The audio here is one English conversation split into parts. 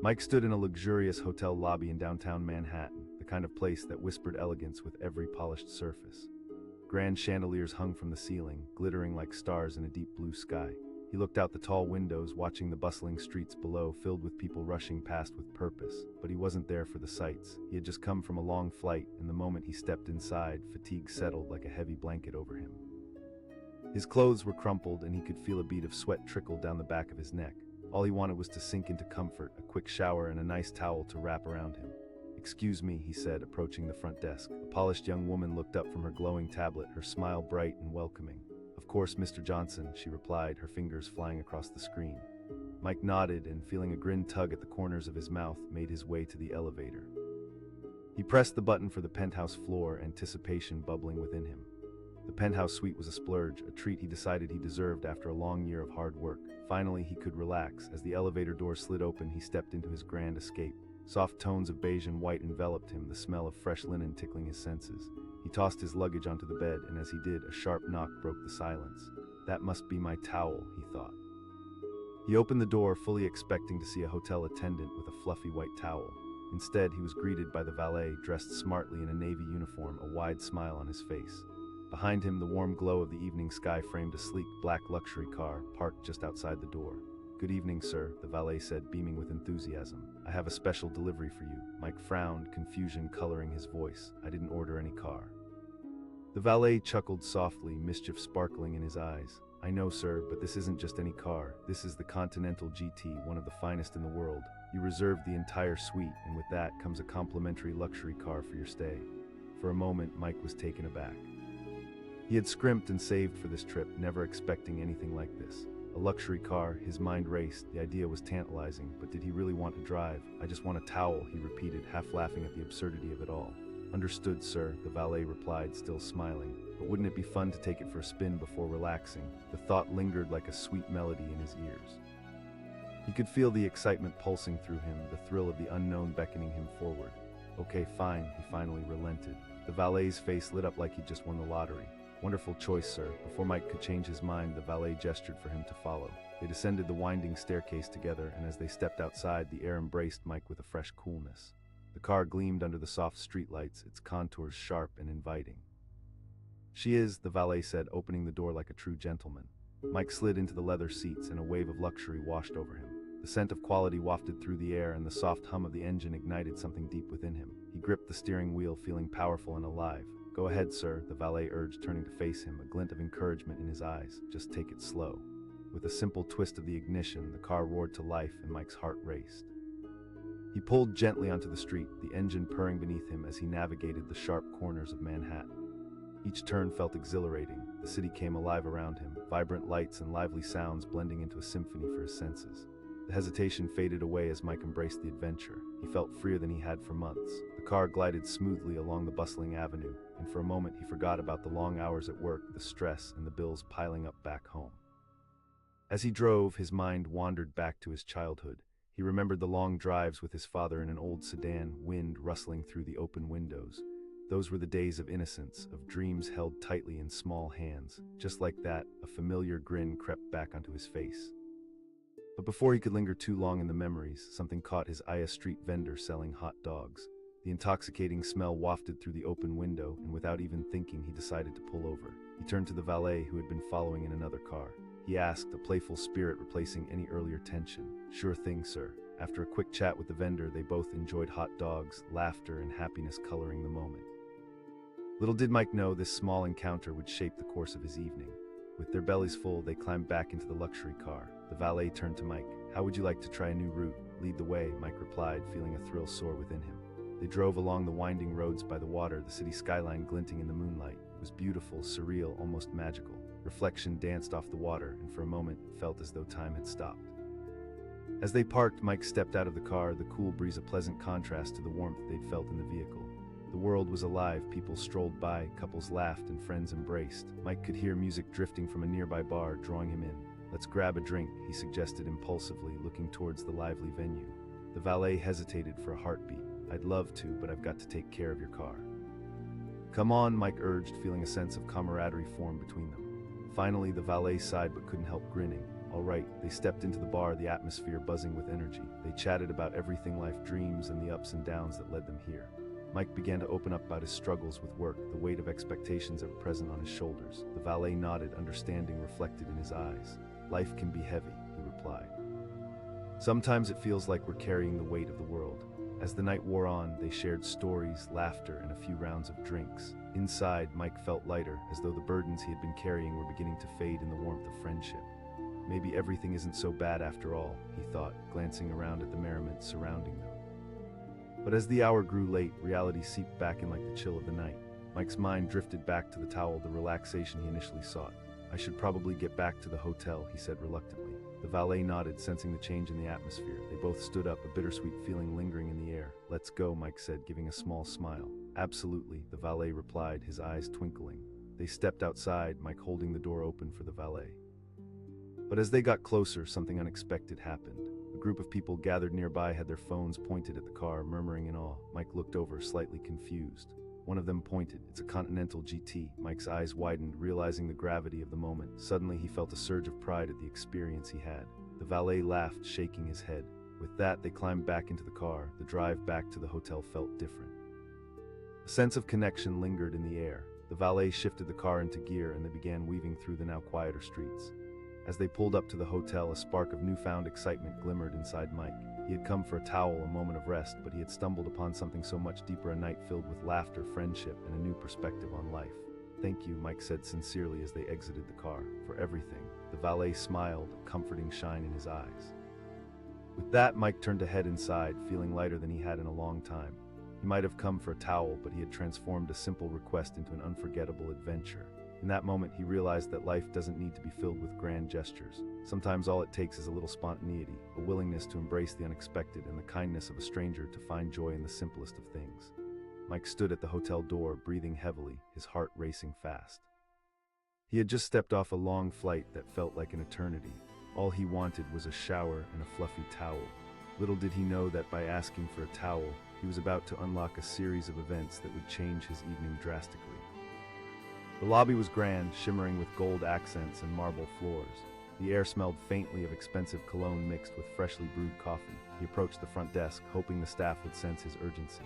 Mike stood in a luxurious hotel lobby in downtown Manhattan, the kind of place that whispered elegance with every polished surface. Grand chandeliers hung from the ceiling, glittering like stars in a deep blue sky. He looked out the tall windows, watching the bustling streets below filled with people rushing past with purpose. But he wasn't there for the sights. He had just come from a long flight, and the moment he stepped inside, fatigue settled like a heavy blanket over him. His clothes were crumpled, and he could feel a bead of sweat trickle down the back of his neck. All he wanted was to sink into comfort, a quick shower and a nice towel to wrap around him. "Excuse me," he said, approaching the front desk. A polished young woman looked up from her glowing tablet, her smile bright and welcoming. "Of course, Mr. Johnson," she replied, her fingers flying across the screen. Mike nodded and, feeling a grin tug at the corners of his mouth, made his way to the elevator. He pressed the button for the penthouse floor, anticipation bubbling within him. The penthouse suite was a splurge, a treat he decided he deserved after a long year of hard work. Finally, he could relax. As the elevator door slid open, he stepped into his grand escape. Soft tones of beige and white enveloped him, the smell of fresh linen tickling his senses. He tossed his luggage onto the bed, and as he did, a sharp knock broke the silence. "That must be my towel," he thought. He opened the door, fully expecting to see a hotel attendant with a fluffy white towel. Instead, he was greeted by the valet, dressed smartly in a navy uniform, a wide smile on his face. Behind him, the warm glow of the evening sky framed a sleek black luxury car, parked just outside the door. "Good evening, sir," the valet said, beaming with enthusiasm. "I have a special delivery for you." Mike frowned, confusion coloring his voice. "I didn't order any car." The valet chuckled softly, mischief sparkling in his eyes. "I know, sir, but this isn't just any car. This is the Continental GT, one of the finest in the world. You reserved the entire suite, and with that comes a complimentary luxury car for your stay." For a moment, Mike was taken aback. He had scrimped and saved for this trip, never expecting anything like this. A luxury car, his mind raced. The idea was tantalizing, but did he really want to drive? "I just want a towel," he repeated, half laughing at the absurdity of it all. "Understood, sir," the valet replied, still smiling. "But wouldn't it be fun to take it for a spin before relaxing?" The thought lingered like a sweet melody in his ears. He could feel the excitement pulsing through him, the thrill of the unknown beckoning him forward. "Okay, fine," he finally relented. The valet's face lit up like he'd just won the lottery. "Wonderful choice, sir." Before Mike could change his mind, the valet gestured for him to follow. They descended the winding staircase together, and as they stepped outside, the air embraced Mike with a fresh coolness. The car gleamed under the soft streetlights, its contours sharp and inviting. "She is," the valet said, opening the door like a true gentleman. Mike slid into the leather seats, and a wave of luxury washed over him. The scent of quality wafted through the air, and the soft hum of the engine ignited something deep within him. He gripped the steering wheel, feeling powerful and alive. "Go ahead, sir," the valet urged, turning to face him, a glint of encouragement in his eyes. "Just take it slow." With a simple twist of the ignition, the car roared to life, and Mike's heart raced. He pulled gently onto the street, the engine purring beneath him as he navigated the sharp corners of Manhattan. Each turn felt exhilarating. The city came alive around him, vibrant lights and lively sounds blending into a symphony for his senses. The hesitation faded away as Mike embraced the adventure. He felt freer than he had for months. The car glided smoothly along the bustling avenue, and for a moment he forgot about the long hours at work, the stress, and the bills piling up back home. As he drove, his mind wandered back to his childhood. He remembered the long drives with his father in an old sedan, wind rustling through the open windows. Those were the days of innocence, of dreams held tightly in small hands. Just like that, a familiar grin crept back onto his face. But before he could linger too long in the memories, something caught his eye: a street vendor selling hot dogs. The intoxicating smell wafted through the open window, and without even thinking, he decided to pull over. He turned to the valet, who had been following in another car. He asked, a playful spirit replacing any earlier tension. "Sure thing, sir." After a quick chat with the vendor, they both enjoyed hot dogs, laughter and happiness coloring the moment. Little did Mike know this small encounter would shape the course of his evening. With their bellies full, they climbed back into the luxury car. The valet turned to Mike. "How would you like to try a new route?" "Lead the way," Mike replied, feeling a thrill soar within him. They drove along the winding roads by the water, the city skyline glinting in the moonlight. It was beautiful, surreal, almost magical. Reflection danced off the water, and for a moment it felt as though time had stopped. As they parked, Mike stepped out of the car, the cool breeze a pleasant contrast to the warmth they'd felt in the vehicle. The world was alive, people strolled by, couples laughed, and friends embraced. Mike could hear music drifting from a nearby bar, drawing him in. "Let's grab a drink," he suggested impulsively, looking towards the lively venue. The valet hesitated for a heartbeat. "I'd love to, but I've got to take care of your car." "Come on," Mike urged, feeling a sense of camaraderie form between them. Finally, the valet sighed but couldn't help grinning. All right, they stepped into the bar, the atmosphere buzzing with energy. They chatted about everything life dreams and the ups and downs that led them here. Mike began to open up about his struggles with work, the weight of expectations ever present on his shoulders. The valet nodded, understanding reflected in his eyes. Life can be heavy, he replied. Sometimes it feels like we're carrying the weight of the world. As the night wore on, they shared stories, laughter, and a few rounds of drinks. Inside, Mike felt lighter, as though the burdens he had been carrying were beginning to fade in the warmth of friendship. Maybe everything isn't so bad after all, he thought, glancing around at the merriment surrounding them. But as the hour grew late, reality seeped back in like the chill of the night. Mike's mind drifted back to the towel, the relaxation he initially sought. I should probably get back to the hotel, he said reluctantly. The valet nodded, sensing the change in the atmosphere. They both stood up, a bittersweet feeling lingering in the air. Let's go, Mike said, giving a small smile. Absolutely, the valet replied, his eyes twinkling. They stepped outside, Mike holding the door open for the valet. But as they got closer, something unexpected happened. A group of people gathered nearby had their phones pointed at the car, murmuring in awe. Mike looked over, slightly confused. One of them pointed. It's a Continental GT. Mike's eyes widened, realizing the gravity of the moment. Suddenly, he felt a surge of pride at the experience he had. The valet laughed, shaking his head. With that, they climbed back into the car. The drive back to the hotel felt different. A sense of connection lingered in the air. The valet shifted the car into gear, and they began weaving through the now quieter streets. As they pulled up to the hotel, a spark of newfound excitement glimmered inside Mike. He had come for a towel, a moment of rest, but he had stumbled upon something so much deeper, a night filled with laughter, friendship, and a new perspective on life. Thank you, Mike said sincerely as they exited the car, for everything. The valet smiled, a comforting shine in his eyes. With that, Mike turned to head inside, feeling lighter than he had in a long time. He might have come for a towel, but he had transformed a simple request into an unforgettable adventure. In that moment, he realized that life doesn't need to be filled with grand gestures. Sometimes all it takes is a little spontaneity, a willingness to embrace the unexpected, and the kindness of a stranger to find joy in the simplest of things. Mike stood at the hotel door, breathing heavily, his heart racing fast. He had just stepped off a long flight that felt like an eternity. All he wanted was a shower and a fluffy towel. Little did he know that by asking for a towel, he was about to unlock a series of events that would change his evening drastically. The lobby was grand, shimmering with gold accents and marble floors. The air smelled faintly of expensive cologne mixed with freshly brewed coffee. He approached the front desk, hoping the staff would sense his urgency.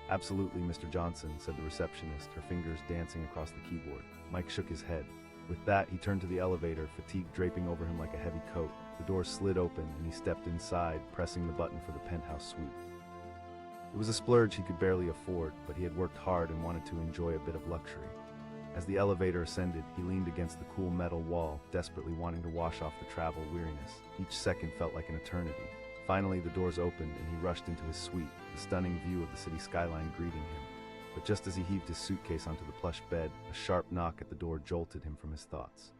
Absolutely, Mr. Johnson, said the receptionist, her fingers dancing across the keyboard. Mike shook his head. With that, he turned to the elevator, fatigue draping over him like a heavy coat. The door slid open, and he stepped inside, pressing the button for the penthouse suite. It was a splurge he could barely afford, but he had worked hard and wanted to enjoy a bit of luxury. As the elevator ascended, he leaned against the cool metal wall, desperately wanting to wash off the travel weariness. Each second felt like an eternity. Finally, the doors opened, and he rushed into his suite, the stunning view of the city skyline greeting him. But just as he heaved his suitcase onto the plush bed, a sharp knock at the door jolted him from his thoughts.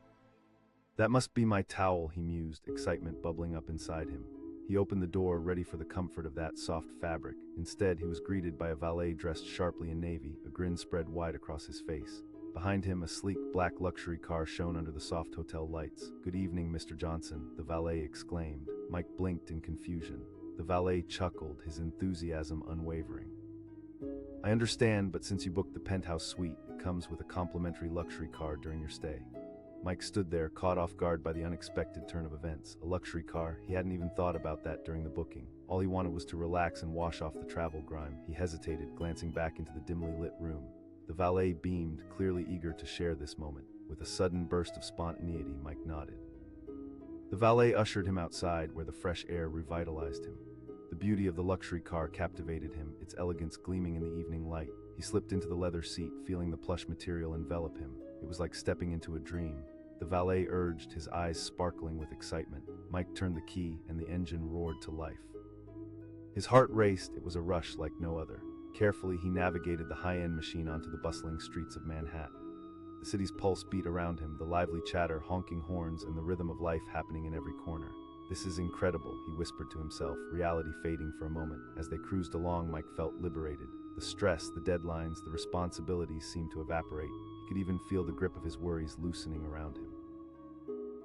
That must be my towel, he mused, excitement bubbling up inside him. He opened the door, ready for the comfort of that soft fabric. Instead, he was greeted by a valet dressed sharply in navy, a grin spread wide across his face. Behind him, a sleek black luxury car shone under the soft hotel lights. Good evening, Mr. Johnson, the valet exclaimed. Mike blinked in confusion. The valet chuckled, his enthusiasm unwavering. I understand, but since you booked the penthouse suite, it comes with a complimentary luxury car during your stay. Mike stood there, caught off guard by the unexpected turn of events. A luxury car? He hadn't even thought about that during the booking. All he wanted was to relax and wash off the travel grime. He hesitated, glancing back into the dimly lit room. The valet beamed, clearly eager to share this moment. With a sudden burst of spontaneity, Mike nodded. The valet ushered him outside, where the fresh air revitalized him. The beauty of the luxury car captivated him, its elegance gleaming in the evening light. He slipped into the leather seat, feeling the plush material envelop him. It was like stepping into a dream. The valet urged, his eyes sparkling with excitement. Mike turned the key, and the engine roared to life. His heart raced. It was a rush like no other. Carefully, he navigated the high-end machine onto the bustling streets of Manhattan. The city's pulse beat around him, the lively chatter, honking horns, and the rhythm of life happening in every corner. This is incredible, he whispered to himself, reality fading for a moment. As they cruised along, Mike felt liberated. The stress, the deadlines, the responsibilities seemed to evaporate. He could even feel the grip of his worries loosening around him.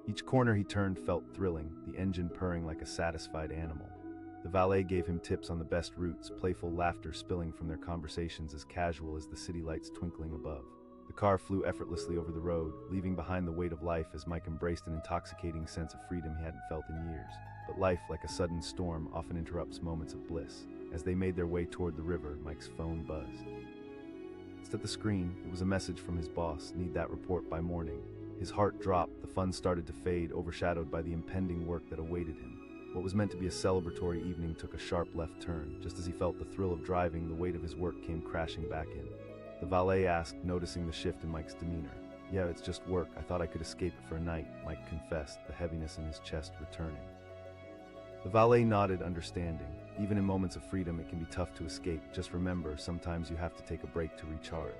Each corner he turned felt thrilling, the engine purring like a satisfied animal. The valet gave him tips on the best routes, playful laughter spilling from their conversations as casual as the city lights twinkling above. The car flew effortlessly over the road, leaving behind the weight of life as Mike embraced an intoxicating sense of freedom he hadn't felt in years. But life, like a sudden storm, often interrupts moments of bliss. As they made their way toward the river, Mike's phone buzzed. At the screen, it was a message from his boss, need that report by morning. His heart dropped, the fun started to fade, overshadowed by the impending work that awaited him. What was meant to be a celebratory evening took a sharp left turn. Just as he felt the thrill of driving, the weight of his work came crashing back in. The valet asked, noticing the shift in Mike's demeanor. Yeah, it's just work. I thought I could escape it for a night, Mike confessed, the heaviness in his chest returning. The valet nodded, understanding. Even in moments of freedom, it can be tough to escape. Just remember, sometimes you have to take a break to recharge.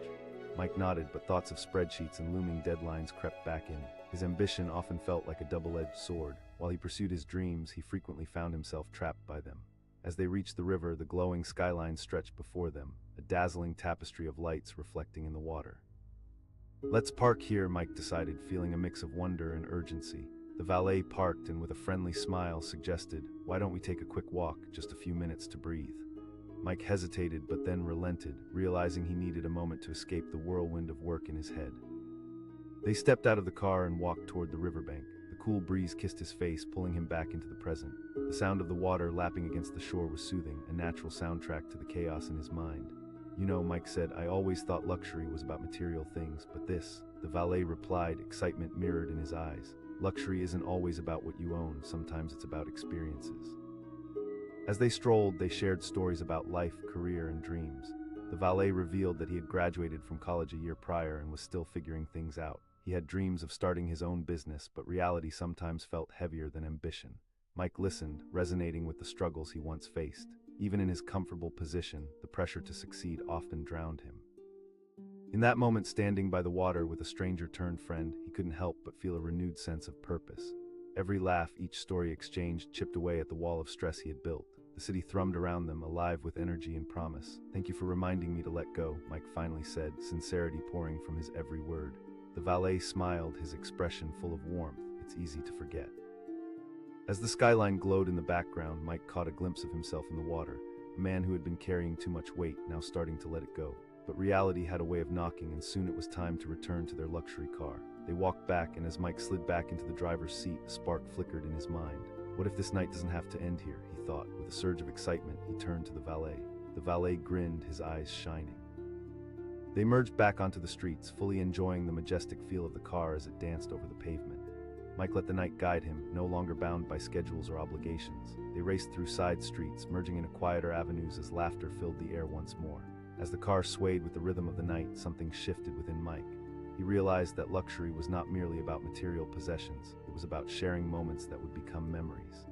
Mike nodded, but thoughts of spreadsheets and looming deadlines crept back in. His ambition often felt like a double-edged sword. While he pursued his dreams, he frequently found himself trapped by them. As they reached the river, the glowing skyline stretched before them, a dazzling tapestry of lights reflecting in the water. Let's park here, Mike decided, feeling a mix of wonder and urgency. The valet parked and with a friendly smile suggested, why don't we take a quick walk, just a few minutes to breathe. Mike hesitated but then relented, realizing he needed a moment to escape the whirlwind of work in his head. They stepped out of the car and walked toward the riverbank. The cool breeze kissed his face, pulling him back into the present. The sound of the water lapping against the shore was soothing, a natural soundtrack to the chaos in his mind. You know, Mike said, I always thought luxury was about material things, but this, the valet replied, excitement mirrored in his eyes. Luxury isn't always about what you own, sometimes it's about experiences. As they strolled, they shared stories about life, career, and dreams. The valet revealed that he had graduated from college a year prior and was still figuring things out. He had dreams of starting his own business, but reality sometimes felt heavier than ambition. Mike listened, resonating with the struggles he once faced. Even in his comfortable position, the pressure to succeed often drowned him. In that moment, standing by the water with a stranger-turned friend, he couldn't help but feel a renewed sense of purpose. Every laugh, each story exchanged, chipped away at the wall of stress he had built. The city thrummed around them, alive with energy and promise. Thank you for reminding me to let go, Mike finally said, sincerity pouring from his every word. The valet smiled, his expression full of warmth. It's easy to forget. As the skyline glowed in the background, Mike caught a glimpse of himself in the water, a man who had been carrying too much weight, now starting to let it go. But reality had a way of knocking, and soon it was time to return to their luxury car. They walked back, and as Mike slid back into the driver's seat, a spark flickered in his mind. What if this night doesn't have to end here, he thought. With a surge of excitement, he turned to the valet. The valet grinned, his eyes shining. They merged back onto the streets, fully enjoying the majestic feel of the car as it danced over the pavement. Mike let the night guide him, no longer bound by schedules or obligations. They raced through side streets, merging into quieter avenues as laughter filled the air once more. As the car swayed with the rhythm of the night, something shifted within Mike. He realized that luxury was not merely about material possessions, it was about sharing moments that would become memories.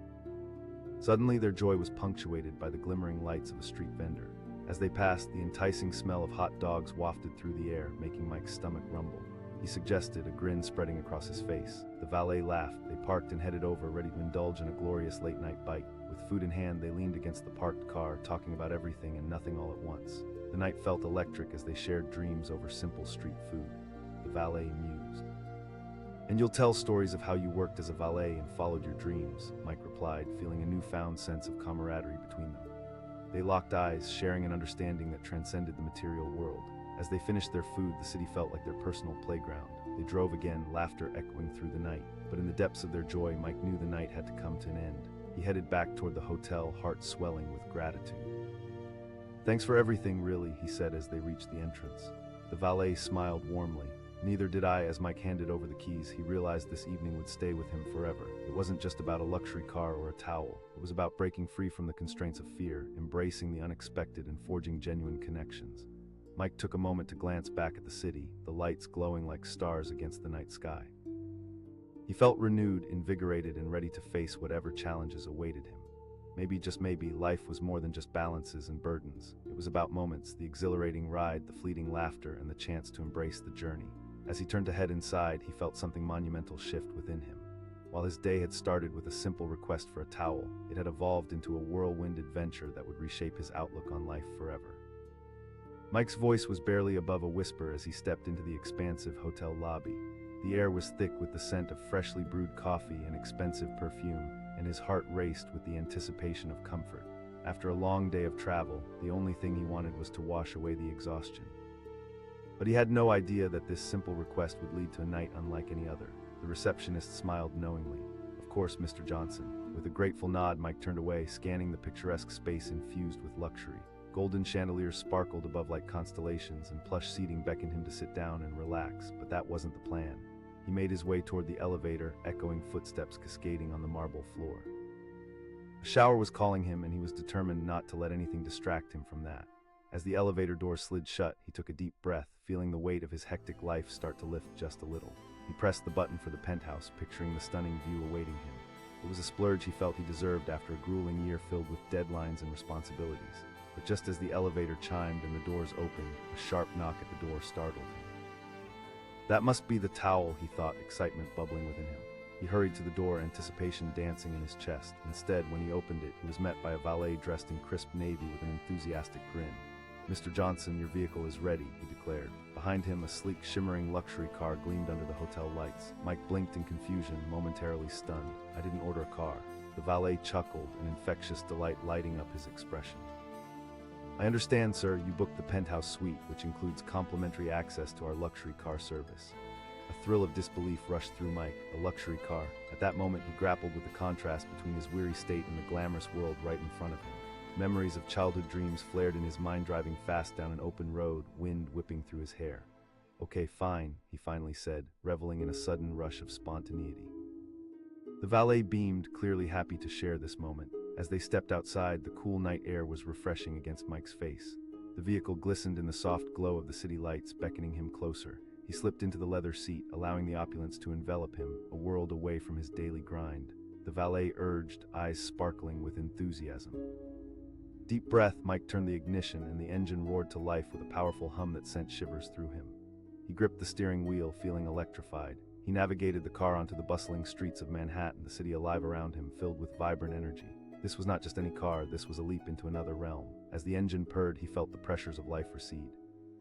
Suddenly, their joy was punctuated by the glimmering lights of a street vendor. As they passed, the enticing smell of hot dogs wafted through the air, making Mike's stomach rumble. He suggested, a grin spreading across his face. The valet laughed. They parked and headed over, ready to indulge in a glorious late-night bite. With food in hand, they leaned against the parked car, talking about everything and nothing all at once. The night felt electric as they shared dreams over simple street food. The valet mused. And you'll tell stories of how you worked as a valet and followed your dreams, Mike replied, feeling a newfound sense of camaraderie between them. They locked eyes, sharing an understanding that transcended the material world. As they finished their food, the city felt like their personal playground. They drove again, laughter echoing through the night. But in the depths of their joy, Mike knew the night had to come to an end. He headed back toward the hotel, heart swelling with gratitude. Thanks for everything, really, he said as they reached the entrance. The valet smiled warmly. Neither did I. As Mike handed over the keys, he realized this evening would stay with him forever. It wasn't just about a luxury car or a towel. It was about breaking free from the constraints of fear, embracing the unexpected, and forging genuine connections. Mike took a moment to glance back at the city, the lights glowing like stars against the night sky. He felt renewed, invigorated, and ready to face whatever challenges awaited him. Maybe, just maybe, life was more than just balances and burdens. It was about moments, the exhilarating ride, the fleeting laughter, and the chance to embrace the journey. As he turned to head inside, he felt something monumental shift within him. While his day had started with a simple request for a towel, it had evolved into a whirlwind adventure that would reshape his outlook on life forever. Mike's voice was barely above a whisper as he stepped into the expansive hotel lobby. The air was thick with the scent of freshly brewed coffee and expensive perfume, and his heart raced with the anticipation of comfort. After a long day of travel, the only thing he wanted was to wash away the exhaustion. But he had no idea that this simple request would lead to a night unlike any other. The receptionist smiled knowingly. "Of course, Mr. Johnson." With a grateful nod, Mike turned away, scanning the picturesque space infused with luxury. Golden chandeliers sparkled above like constellations, and plush seating beckoned him to sit down and relax, but that wasn't the plan. He made his way toward the elevator, echoing footsteps cascading on the marble floor. A shower was calling him, and he was determined not to let anything distract him from that. As the elevator door slid shut, he took a deep breath, feeling the weight of his hectic life start to lift just a little. He pressed the button for the penthouse, picturing the stunning view awaiting him. It was a splurge he felt he deserved after a grueling year filled with deadlines and responsibilities. But just as the elevator chimed and the doors opened, a sharp knock at the door startled him. That must be the towel, he thought, excitement bubbling within him. He hurried to the door, anticipation dancing in his chest. Instead, when he opened it, he was met by a valet dressed in crisp navy with an enthusiastic grin. "Mr. Johnson, your vehicle is ready," he declared. Behind him, a sleek, shimmering luxury car gleamed under the hotel lights. Mike blinked in confusion, momentarily stunned. "I didn't order a car." The valet chuckled, an infectious delight lighting up his expression. "I understand, sir, you booked the penthouse suite, which includes complimentary access to our luxury car service." A thrill of disbelief rushed through Mike. A luxury car. At that moment, he grappled with the contrast between his weary state and the glamorous world right in front of him. Memories of childhood dreams flared in his mind, driving fast down an open road, wind whipping through his hair. "Okay, fine," he finally said, reveling in a sudden rush of spontaneity. The valet beamed, clearly happy to share this moment. As they stepped outside, the cool night air was refreshing against Mike's face. The vehicle glistened in the soft glow of the city lights, beckoning him closer. He slipped into the leather seat, allowing the opulence to envelop him, a world away from his daily grind. The valet urged, eyes sparkling with enthusiasm. Deep breath, Mike turned the ignition, and the engine roared to life with a powerful hum that sent shivers through him. He gripped the steering wheel, feeling electrified. He navigated the car onto the bustling streets of Manhattan, the city alive around him, filled with vibrant energy. This was not just any car, this was a leap into another realm. As the engine purred, he felt the pressures of life recede.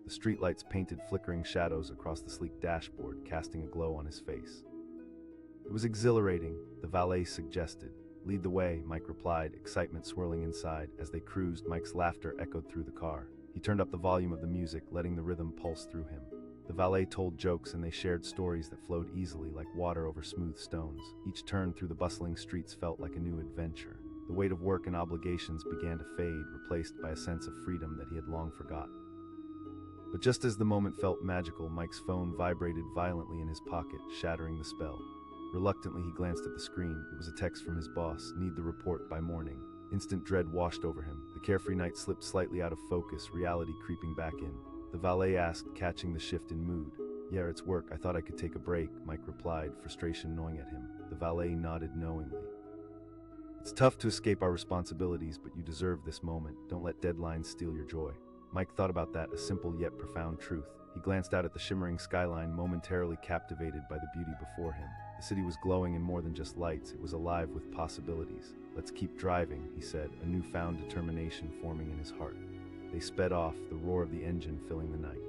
The streetlights painted flickering shadows across the sleek dashboard, casting a glow on his face. It was exhilarating, the valet suggested. "Lead the way," Mike replied, excitement swirling inside. As they cruised, Mike's laughter echoed through the car. He turned up the volume of the music, letting the rhythm pulse through him. The valet told jokes, and they shared stories that flowed easily like water over smooth stones. Each turn through the bustling streets felt like a new adventure. The weight of work and obligations began to fade, replaced by a sense of freedom that he had long forgotten. But just as the moment felt magical, Mike's phone vibrated violently in his pocket, shattering the spell. Reluctantly, he glanced at the screen. It was a text from his boss, "Need the report by morning." Instant dread washed over him. The carefree night slipped slightly out of focus, reality creeping back in. The valet asked, catching the shift in mood. "Yeah, it's work. I thought I could take a break," Mike replied, frustration gnawing at him. The valet nodded knowingly. "It's tough to escape our responsibilities, but you deserve this moment. Don't let deadlines steal your joy." Mike thought about that, a simple yet profound truth. He glanced out at the shimmering skyline, momentarily captivated by the beauty before him. The city was glowing in more than just lights, it was alive with possibilities. "Let's keep driving," he said, a newfound determination forming in his heart. They sped off, the roar of the engine filling the night.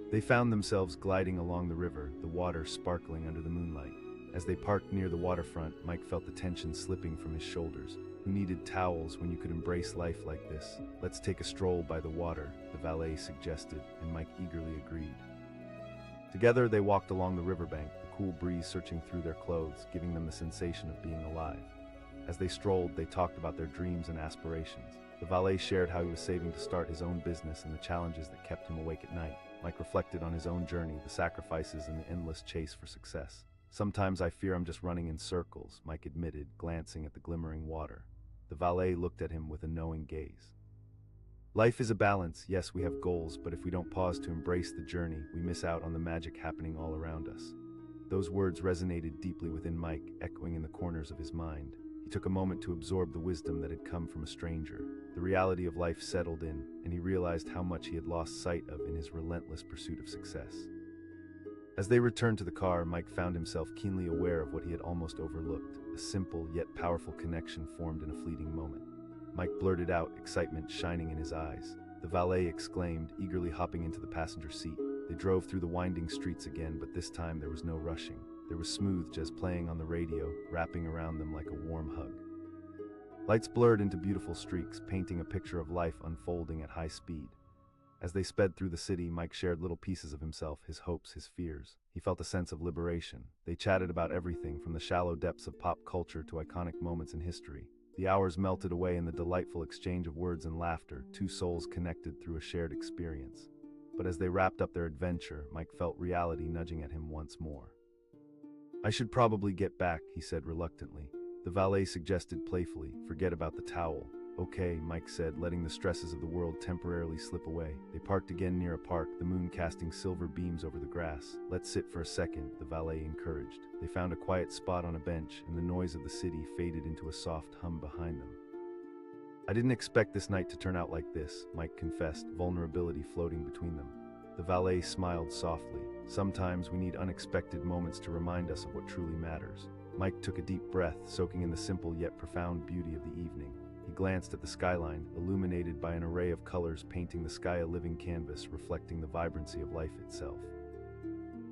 They found themselves gliding along the river, the water sparkling under the moonlight. As they parked near the waterfront, Mike felt the tension slipping from his shoulders. Who needed towels when you could embrace life like this? "Let's take a stroll by the water," the valet suggested, and Mike eagerly agreed. Together they walked along the riverbank, the cool breeze searching through their clothes, giving them the sensation of being alive. As they strolled, they talked about their dreams and aspirations. The valet shared how he was saving to start his own business and the challenges that kept him awake at night. Mike reflected on his own journey, the sacrifices and the endless chase for success. "Sometimes I fear I'm just running in circles," Mike admitted, glancing at the glimmering water. The valet looked at him with a knowing gaze. "Life is a balance. Yes, we have goals, but if we don't pause to embrace the journey, we miss out on the magic happening all around us." Those words resonated deeply within Mike, echoing in the corners of his mind. He took a moment to absorb the wisdom that had come from a stranger. The reality of life settled in, and he realized how much he had lost sight of in his relentless pursuit of success. As they returned to the car, Mike found himself keenly aware of what he had almost overlooked. A simple yet powerful connection formed in a fleeting moment. Mike blurted out, excitement shining in his eyes. The valet exclaimed, eagerly hopping into the passenger seat. They drove through the winding streets again, but this time there was no rushing. There was smooth jazz playing on the radio, wrapping around them like a warm hug. Lights blurred into beautiful streaks, painting a picture of life unfolding at high speed. As they sped through the city, Mike shared little pieces of himself, his hopes, his fears. He felt a sense of liberation. They chatted about everything from the shallow depths of pop culture to iconic moments in history. The hours melted away in the delightful exchange of words and laughter, two souls connected through a shared experience. But as they wrapped up their adventure, Mike felt reality nudging at him once more. "I should probably get back," he said reluctantly. The valet suggested playfully, "Forget about the towel." "Okay," Mike said, letting the stresses of the world temporarily slip away. They parked again near a park, the moon casting silver beams over the grass. "Let's sit for a second," the valet encouraged. They found a quiet spot on a bench, and the noise of the city faded into a soft hum behind them. "I didn't expect this night to turn out like this," Mike confessed, vulnerability floating between them. The valet smiled softly. "Sometimes we need unexpected moments to remind us of what truly matters." Mike took a deep breath, soaking in the simple yet profound beauty of the evening. He glanced at the skyline, illuminated by an array of colors painting the sky a living canvas, reflecting the vibrancy of life itself.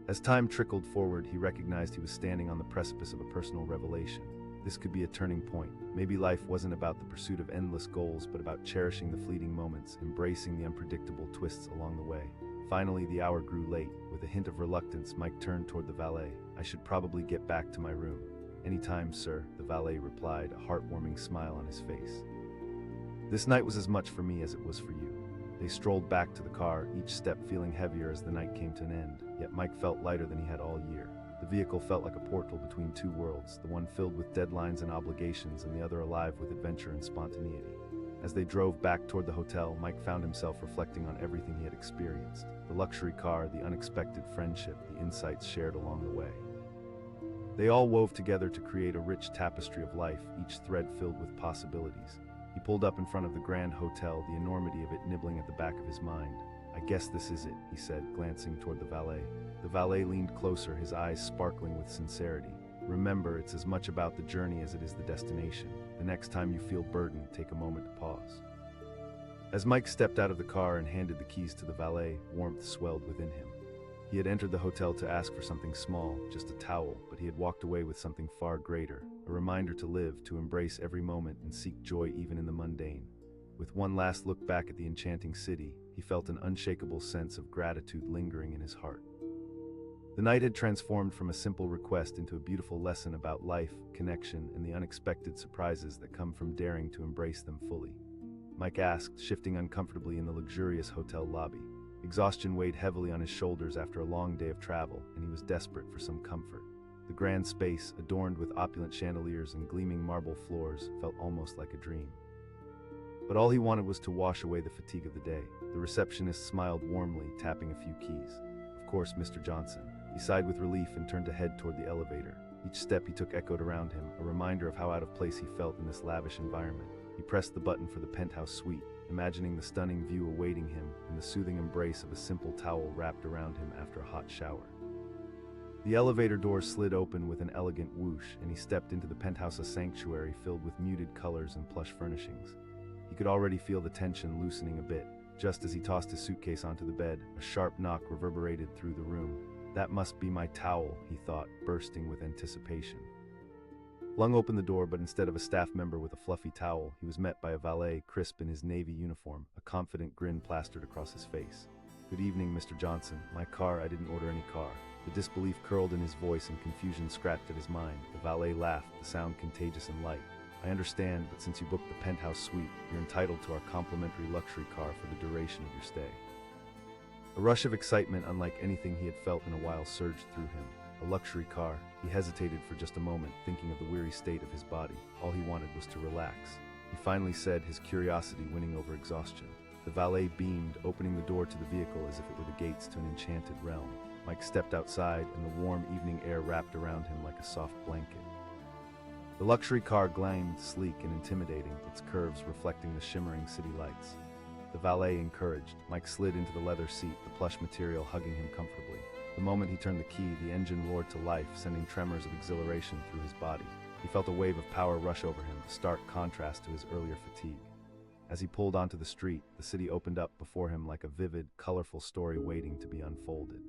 As time trickled forward, he recognized he was standing on the precipice of a personal revelation. This could be a turning point. Maybe life wasn't about the pursuit of endless goals, but about cherishing the fleeting moments, embracing the unpredictable twists along the way. Finally, the hour grew late. With a hint of reluctance, Mike turned toward the valet. "I should probably get back to my room." "Anytime, sir," the valet replied, a heartwarming smile on his face. "This night was as much for me as it was for you." They strolled back to the car, each step feeling heavier as the night came to an end, yet Mike felt lighter than he had all year. The vehicle felt like a portal between two worlds, the one filled with deadlines and obligations, and the other alive with adventure and spontaneity. As they drove back toward the hotel, Mike found himself reflecting on everything he had experienced. The luxury car, the unexpected friendship, the insights shared along the way. They all wove together to create a rich tapestry of life, each thread filled with possibilities. He pulled up in front of the Grand Hotel, the enormity of it nibbling at the back of his mind. "I guess this is it," he said, glancing toward the valet. The valet leaned closer, his eyes sparkling with sincerity. "Remember, it's as much about the journey as it is the destination. The next time you feel burdened, take a moment to pause." As Mike stepped out of the car and handed the keys to the valet, warmth swelled within him. He had entered the hotel to ask for something small, just a towel, but he had walked away with something far greater, a reminder to live, to embrace every moment and seek joy even in the mundane. With one last look back at the enchanting city, he felt an unshakable sense of gratitude lingering in his heart. The night had transformed from a simple request into a beautiful lesson about life, connection, and the unexpected surprises that come from daring to embrace them fully. Mike asked, shifting uncomfortably in the luxurious hotel lobby. Exhaustion weighed heavily on his shoulders after a long day of travel, and he was desperate for some comfort. The grand space, adorned with opulent chandeliers and gleaming marble floors, felt almost like a dream. But all he wanted was to wash away the fatigue of the day. The receptionist smiled warmly, tapping a few keys. "Of course, Mr. Johnson." He sighed with relief and turned to head toward the elevator. Each step he took echoed around him, a reminder of how out of place he felt in this lavish environment. He pressed the button for the penthouse suite, imagining the stunning view awaiting him and the soothing embrace of a simple towel wrapped around him after a hot shower. The elevator door slid open with an elegant whoosh, and he stepped into the penthouse, a sanctuary filled with muted colors and plush furnishings. He could already feel the tension loosening a bit. Just as he tossed his suitcase onto the bed, a sharp knock reverberated through the room. "That must be my towel," he thought, bursting with anticipation. Flung open the door, but instead of a staff member with a fluffy towel, he was met by a valet, crisp in his navy uniform, a confident grin plastered across his face. "Good evening, Mr. Johnson. My car, I didn't order any car." The disbelief curled in his voice and confusion scratched at his mind. The valet laughed, the sound contagious and light. "I understand, but since you booked the penthouse suite, you're entitled to our complimentary luxury car for the duration of your stay." A rush of excitement unlike anything he had felt in a while surged through him. A luxury car. He hesitated for just a moment, thinking of the weary state of his body. All he wanted was to relax. He finally said, his curiosity winning over exhaustion. The valet beamed, opening the door to the vehicle as if it were the gates to an enchanted realm. Mike stepped outside, and the warm evening air wrapped around him like a soft blanket. The luxury car gleamed, sleek and intimidating, its curves reflecting the shimmering city lights. The valet encouraged. Mike slid into the leather seat, the plush material hugging him comfortably. The moment he turned the key, the engine roared to life, sending tremors of exhilaration through his body. He felt a wave of power rush over him, a stark contrast to his earlier fatigue. As he pulled onto the street, the city opened up before him like a vivid, colorful story waiting to be unfolded.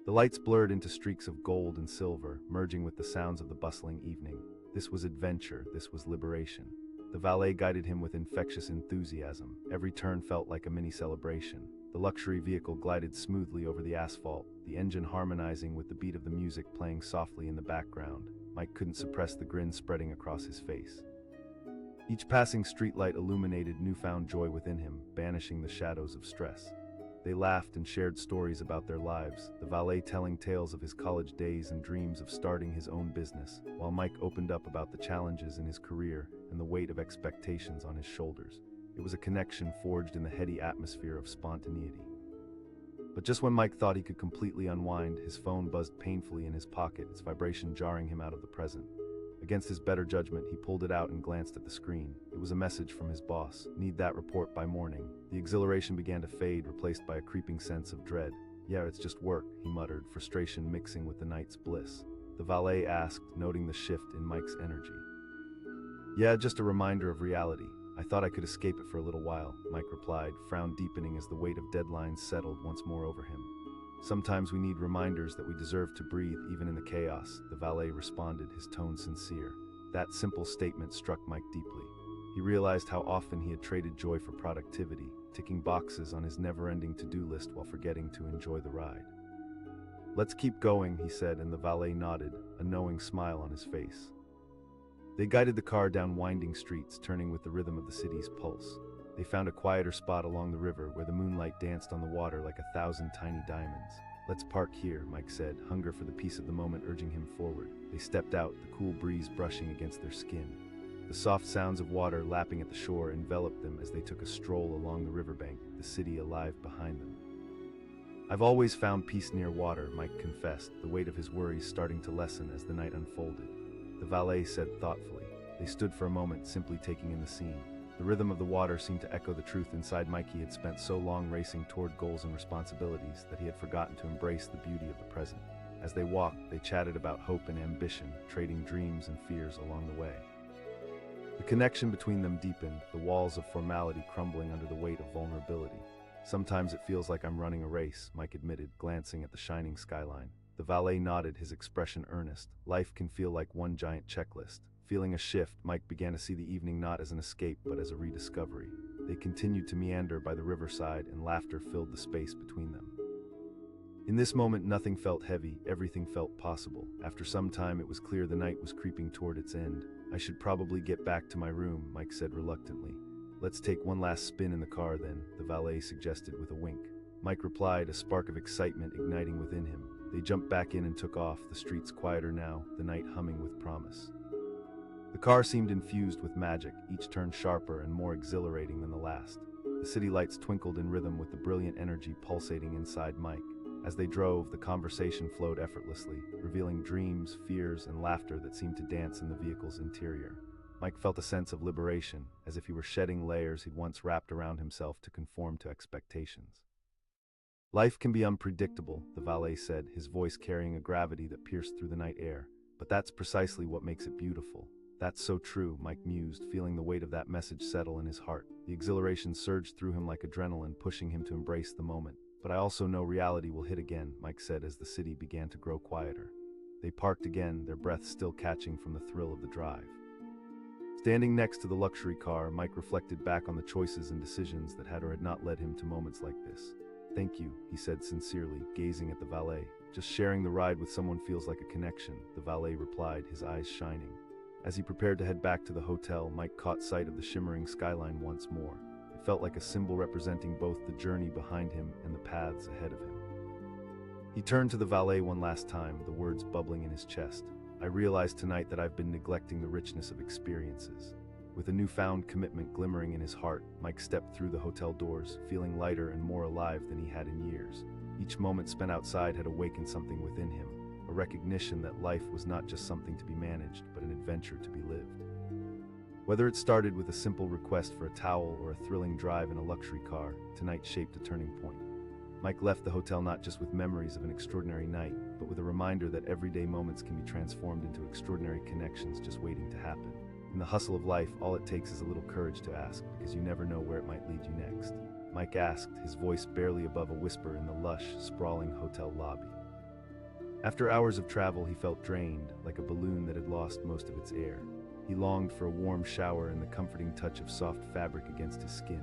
The lights blurred into streaks of gold and silver, merging with the sounds of the bustling evening. This was adventure, this was liberation. The valet guided him with infectious enthusiasm. Every turn felt like a mini celebration. The luxury vehicle glided smoothly over the asphalt, the engine harmonizing with the beat of the music playing softly in the background. Mike couldn't suppress the grin spreading across his face. Each passing streetlight illuminated newfound joy within him, banishing the shadows of stress. They laughed and shared stories about their lives, the valet telling tales of his college days and dreams of starting his own business, while Mike opened up about the challenges in his career and the weight of expectations on his shoulders. It was a connection forged in the heady atmosphere of spontaneity. But just when Mike thought he could completely unwind, his phone buzzed painfully in his pocket, its vibration jarring him out of the present. Against his better judgment, he pulled it out and glanced at the screen. It was a message from his boss. "Need that report by morning." The exhilaration began to fade, replaced by a creeping sense of dread. "Yeah, it's just work," he muttered, frustration mixing with the night's bliss. The valet asked, noting the shift in Mike's energy. "Yeah, just a reminder of reality. I thought I could escape it for a little while," Mike replied, frown deepening as the weight of deadlines settled once more over him. "Sometimes we need reminders that we deserve to breathe even in the chaos," the valet responded, his tone sincere. That simple statement struck Mike deeply. He realized how often he had traded joy for productivity, ticking boxes on his never-ending to-do list while forgetting to enjoy the ride. "Let's keep going," he said, and the valet nodded, a knowing smile on his face. They guided the car down winding streets, turning with the rhythm of the city's pulse. They found a quieter spot along the river where the moonlight danced on the water like 1,000 tiny diamonds. "Let's park here," Mike said, hunger for the peace of the moment urging him forward. They stepped out, the cool breeze brushing against their skin. The soft sounds of water lapping at the shore enveloped them as they took a stroll along the riverbank, the city alive behind them. "I've always found peace near water," Mike confessed, the weight of his worries starting to lessen as the night unfolded. The valet said thoughtfully. They stood for a moment, simply taking in the scene. The rhythm of the water seemed to echo the truth inside Mike. He had spent so long racing toward goals and responsibilities that he had forgotten to embrace the beauty of the present. As they walked, they chatted about hope and ambition, trading dreams and fears along the way. The connection between them deepened, the walls of formality crumbling under the weight of vulnerability. "Sometimes it feels like I'm running a race," Mike admitted, glancing at the shining skyline. The valet nodded, his expression earnest. "Life can feel like one giant checklist." Feeling a shift, Mike began to see the evening not as an escape but as a rediscovery. They continued to meander by the riverside, and laughter filled the space between them. In this moment, nothing felt heavy, everything felt possible. After some time, it was clear the night was creeping toward its end. "I should probably get back to my room," Mike said reluctantly. "Let's take one last spin in the car then," the valet suggested with a wink. Mike replied, a spark of excitement igniting within him. They jumped back in and took off, the streets quieter now, the night humming with promise. The car seemed infused with magic, each turn sharper and more exhilarating than the last. The city lights twinkled in rhythm with the brilliant energy pulsating inside Mike. As they drove, the conversation flowed effortlessly, revealing dreams, fears, and laughter that seemed to dance in the vehicle's interior. Mike felt a sense of liberation, as if he were shedding layers he'd once wrapped around himself to conform to expectations. "Life can be unpredictable," the valet said, his voice carrying a gravity that pierced through the night air. "But that's precisely what makes it beautiful." "That's so true," Mike mused, feeling the weight of that message settle in his heart. The exhilaration surged through him like adrenaline, pushing him to embrace the moment. "But I also know reality will hit again," Mike said as the city began to grow quieter. They parked again, their breaths still catching from the thrill of the drive. Standing next to the luxury car, Mike reflected back on the choices and decisions that had or had not led him to moments like this. "Thank you," he said sincerely, gazing at the valet. "Just sharing the ride with someone feels like a connection," the valet replied, his eyes shining. As he prepared to head back to the hotel, Mike caught sight of the shimmering skyline once more. It felt like a symbol representing both the journey behind him and the paths ahead of him. He turned to the valet one last time, the words bubbling in his chest. "I realize tonight that I've been neglecting the richness of experiences." With a newfound commitment glimmering in his heart, Mike stepped through the hotel doors, feeling lighter and more alive than he had in years. Each moment spent outside had awakened something within him, a recognition that life was not just something to be managed, but an adventure to be lived. Whether it started with a simple request for a towel or a thrilling drive in a luxury car, tonight shaped a turning point. Mike left the hotel not just with memories of an extraordinary night, but with a reminder that everyday moments can be transformed into extraordinary connections just waiting to happen. In the hustle of life, all it takes is a little courage to ask, because you never know where it might lead you next. Mike asked, his voice barely above a whisper in the lush, sprawling hotel lobby. After hours of travel, he felt drained, like a balloon that had lost most of its air. He longed for a warm shower and the comforting touch of soft fabric against his skin.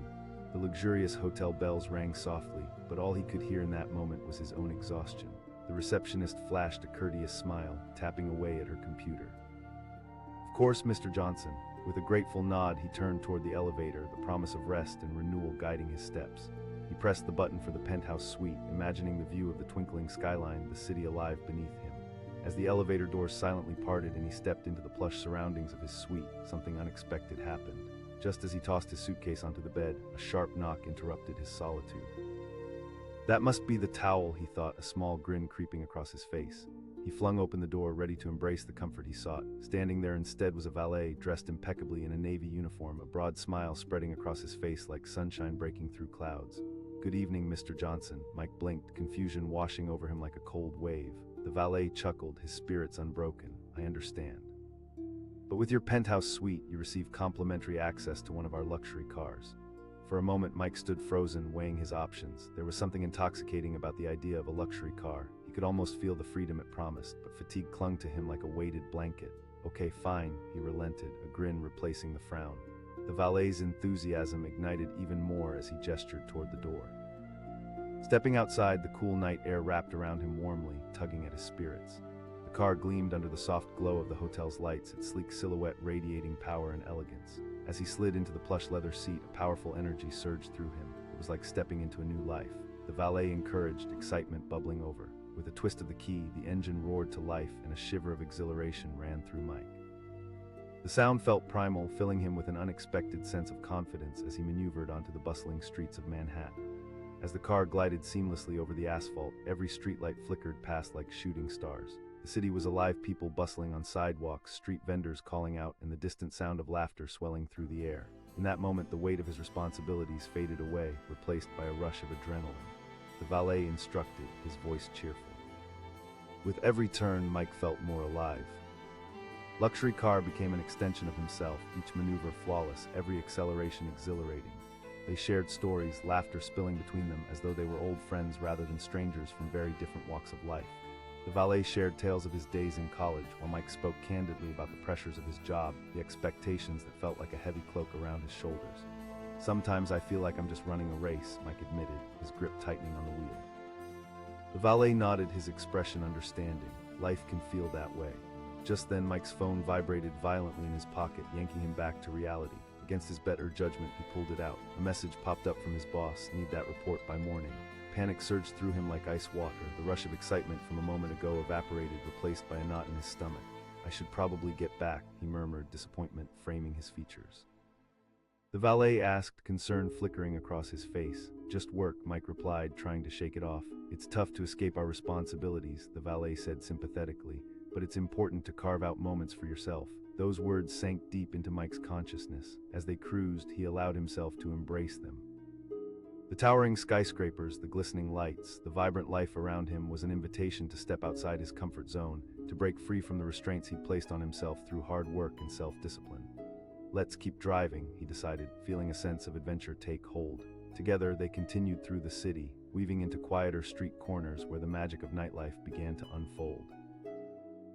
The luxurious hotel bells rang softly, but all he could hear in that moment was his own exhaustion. The receptionist flashed a courteous smile, tapping away at her computer. "Of course, Mr. Johnson." With a grateful nod, he turned toward the elevator, the promise of rest and renewal guiding his steps. He pressed the button for the penthouse suite, imagining the view of the twinkling skyline, the city alive beneath him. As the elevator doors silently parted and he stepped into the plush surroundings of his suite, something unexpected happened. Just as he tossed his suitcase onto the bed, a sharp knock interrupted his solitude. That must be the towel, he thought, a small grin creeping across his face. He flung open the door, ready to embrace the comfort he sought. Standing there instead was a valet, dressed impeccably in a navy uniform, a broad smile spreading across his face like sunshine breaking through clouds. "Good evening, Mr. Johnson." Mike blinked, confusion washing over him like a cold wave. The valet chuckled, his spirits unbroken. "I understand. But with your penthouse suite, you receive complimentary access to one of our luxury cars." For a moment, Mike stood frozen, weighing his options. There was something intoxicating about the idea of a luxury car. He could almost feel the freedom it promised, but fatigue clung to him like a weighted blanket. "Okay, fine," he relented, a grin replacing the frown. The valet's enthusiasm ignited even more as he gestured toward the door. Stepping outside, the cool night air wrapped around him warmly, tugging at his spirits. The car gleamed under the soft glow of the hotel's lights, its sleek silhouette radiating power and elegance. As he slid into the plush leather seat, a powerful energy surged through him. It was like stepping into a new life. The valet encouraged, excitement bubbling over. With a twist of the key, the engine roared to life, and a shiver of exhilaration ran through Mike. The sound felt primal, filling him with an unexpected sense of confidence as he maneuvered onto the bustling streets of Manhattan. As the car glided seamlessly over the asphalt, every streetlight flickered past like shooting stars. The city was alive, people bustling on sidewalks, street vendors calling out, and the distant sound of laughter swelling through the air. In that moment, the weight of his responsibilities faded away, replaced by a rush of adrenaline. The valet instructed, his voice cheerful. With every turn, Mike felt more alive. Luxury car became an extension of himself, each maneuver flawless, every acceleration exhilarating. They shared stories, laughter spilling between them as though they were old friends rather than strangers from very different walks of life. The valet shared tales of his days in college, while Mike spoke candidly about the pressures of his job, the expectations that felt like a heavy cloak around his shoulders. "Sometimes I feel like I'm just running a race," Mike admitted, his grip tightening on the wheel. The valet nodded, his expression understanding. Life can feel that way. Just then, Mike's phone vibrated violently in his pocket, yanking him back to reality. Against his better judgment, he pulled it out. A message popped up from his boss, "Need that report by morning." Panic surged through him like ice water. The rush of excitement from a moment ago evaporated, replaced by a knot in his stomach. "I should probably get back," he murmured, disappointment framing his features. The valet asked, concern flickering across his face. "Just work," Mike replied, trying to shake it off. "It's tough to escape our responsibilities," the valet said sympathetically, "but it's important to carve out moments for yourself." Those words sank deep into Mike's consciousness. As they cruised, he allowed himself to embrace them. The towering skyscrapers, the glistening lights, the vibrant life around him was an invitation to step outside his comfort zone, to break free from the restraints he'd placed on himself through hard work and self-discipline. "Let's keep driving," he decided, feeling a sense of adventure take hold. Together, they continued through the city, weaving into quieter street corners where the magic of nightlife began to unfold.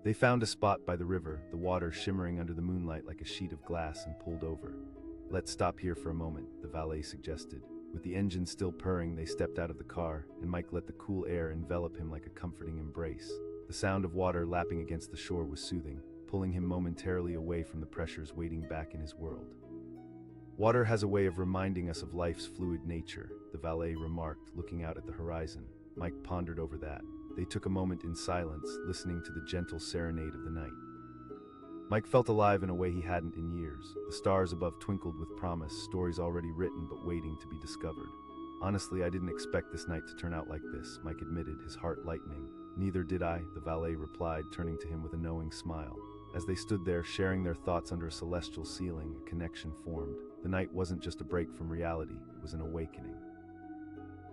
They found a spot by the river, the water shimmering under the moonlight like a sheet of glass, and pulled over. "Let's stop here for a moment," the valet suggested. With the engine still purring, they stepped out of the car, and Mike let the cool air envelop him like a comforting embrace. The sound of water lapping against the shore was soothing, pulling him momentarily away from the pressures waiting back in his world. "Water has a way of reminding us of life's fluid nature," the valet remarked, looking out at the horizon. Mike pondered over that. They took a moment in silence, listening to the gentle serenade of the night. Mike felt alive in a way he hadn't in years. The stars above twinkled with promise, stories already written but waiting to be discovered. "Honestly, I didn't expect this night to turn out like this," Mike admitted, his heart lightening. "Neither did I," the valet replied, turning to him with a knowing smile. As they stood there, sharing their thoughts under a celestial ceiling, a connection formed. The night wasn't just a break from reality, it was an awakening.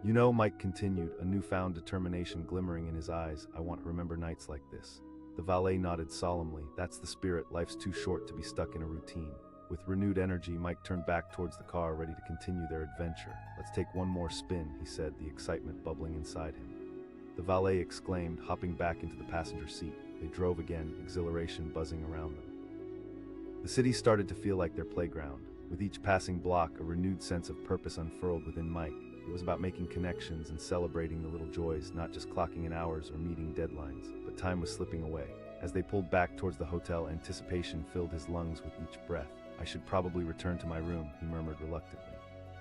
"You know," Mike continued, a newfound determination glimmering in his eyes, "I want to remember nights like this." The valet nodded solemnly. "That's the spirit. Life's too short to be stuck in a routine." With renewed energy, Mike turned back towards the car, ready to continue their adventure. "Let's take one more spin," he said, the excitement bubbling inside him. The valet exclaimed, hopping back into the passenger seat. They drove again, exhilaration buzzing around them. The city started to feel like their playground. With each passing block, a renewed sense of purpose unfurled within Mike. It was about making connections and celebrating the little joys, not just clocking in hours or meeting deadlines, but time was slipping away. As they pulled back towards the hotel, anticipation filled his lungs with each breath. "I should probably return to my room," he murmured reluctantly.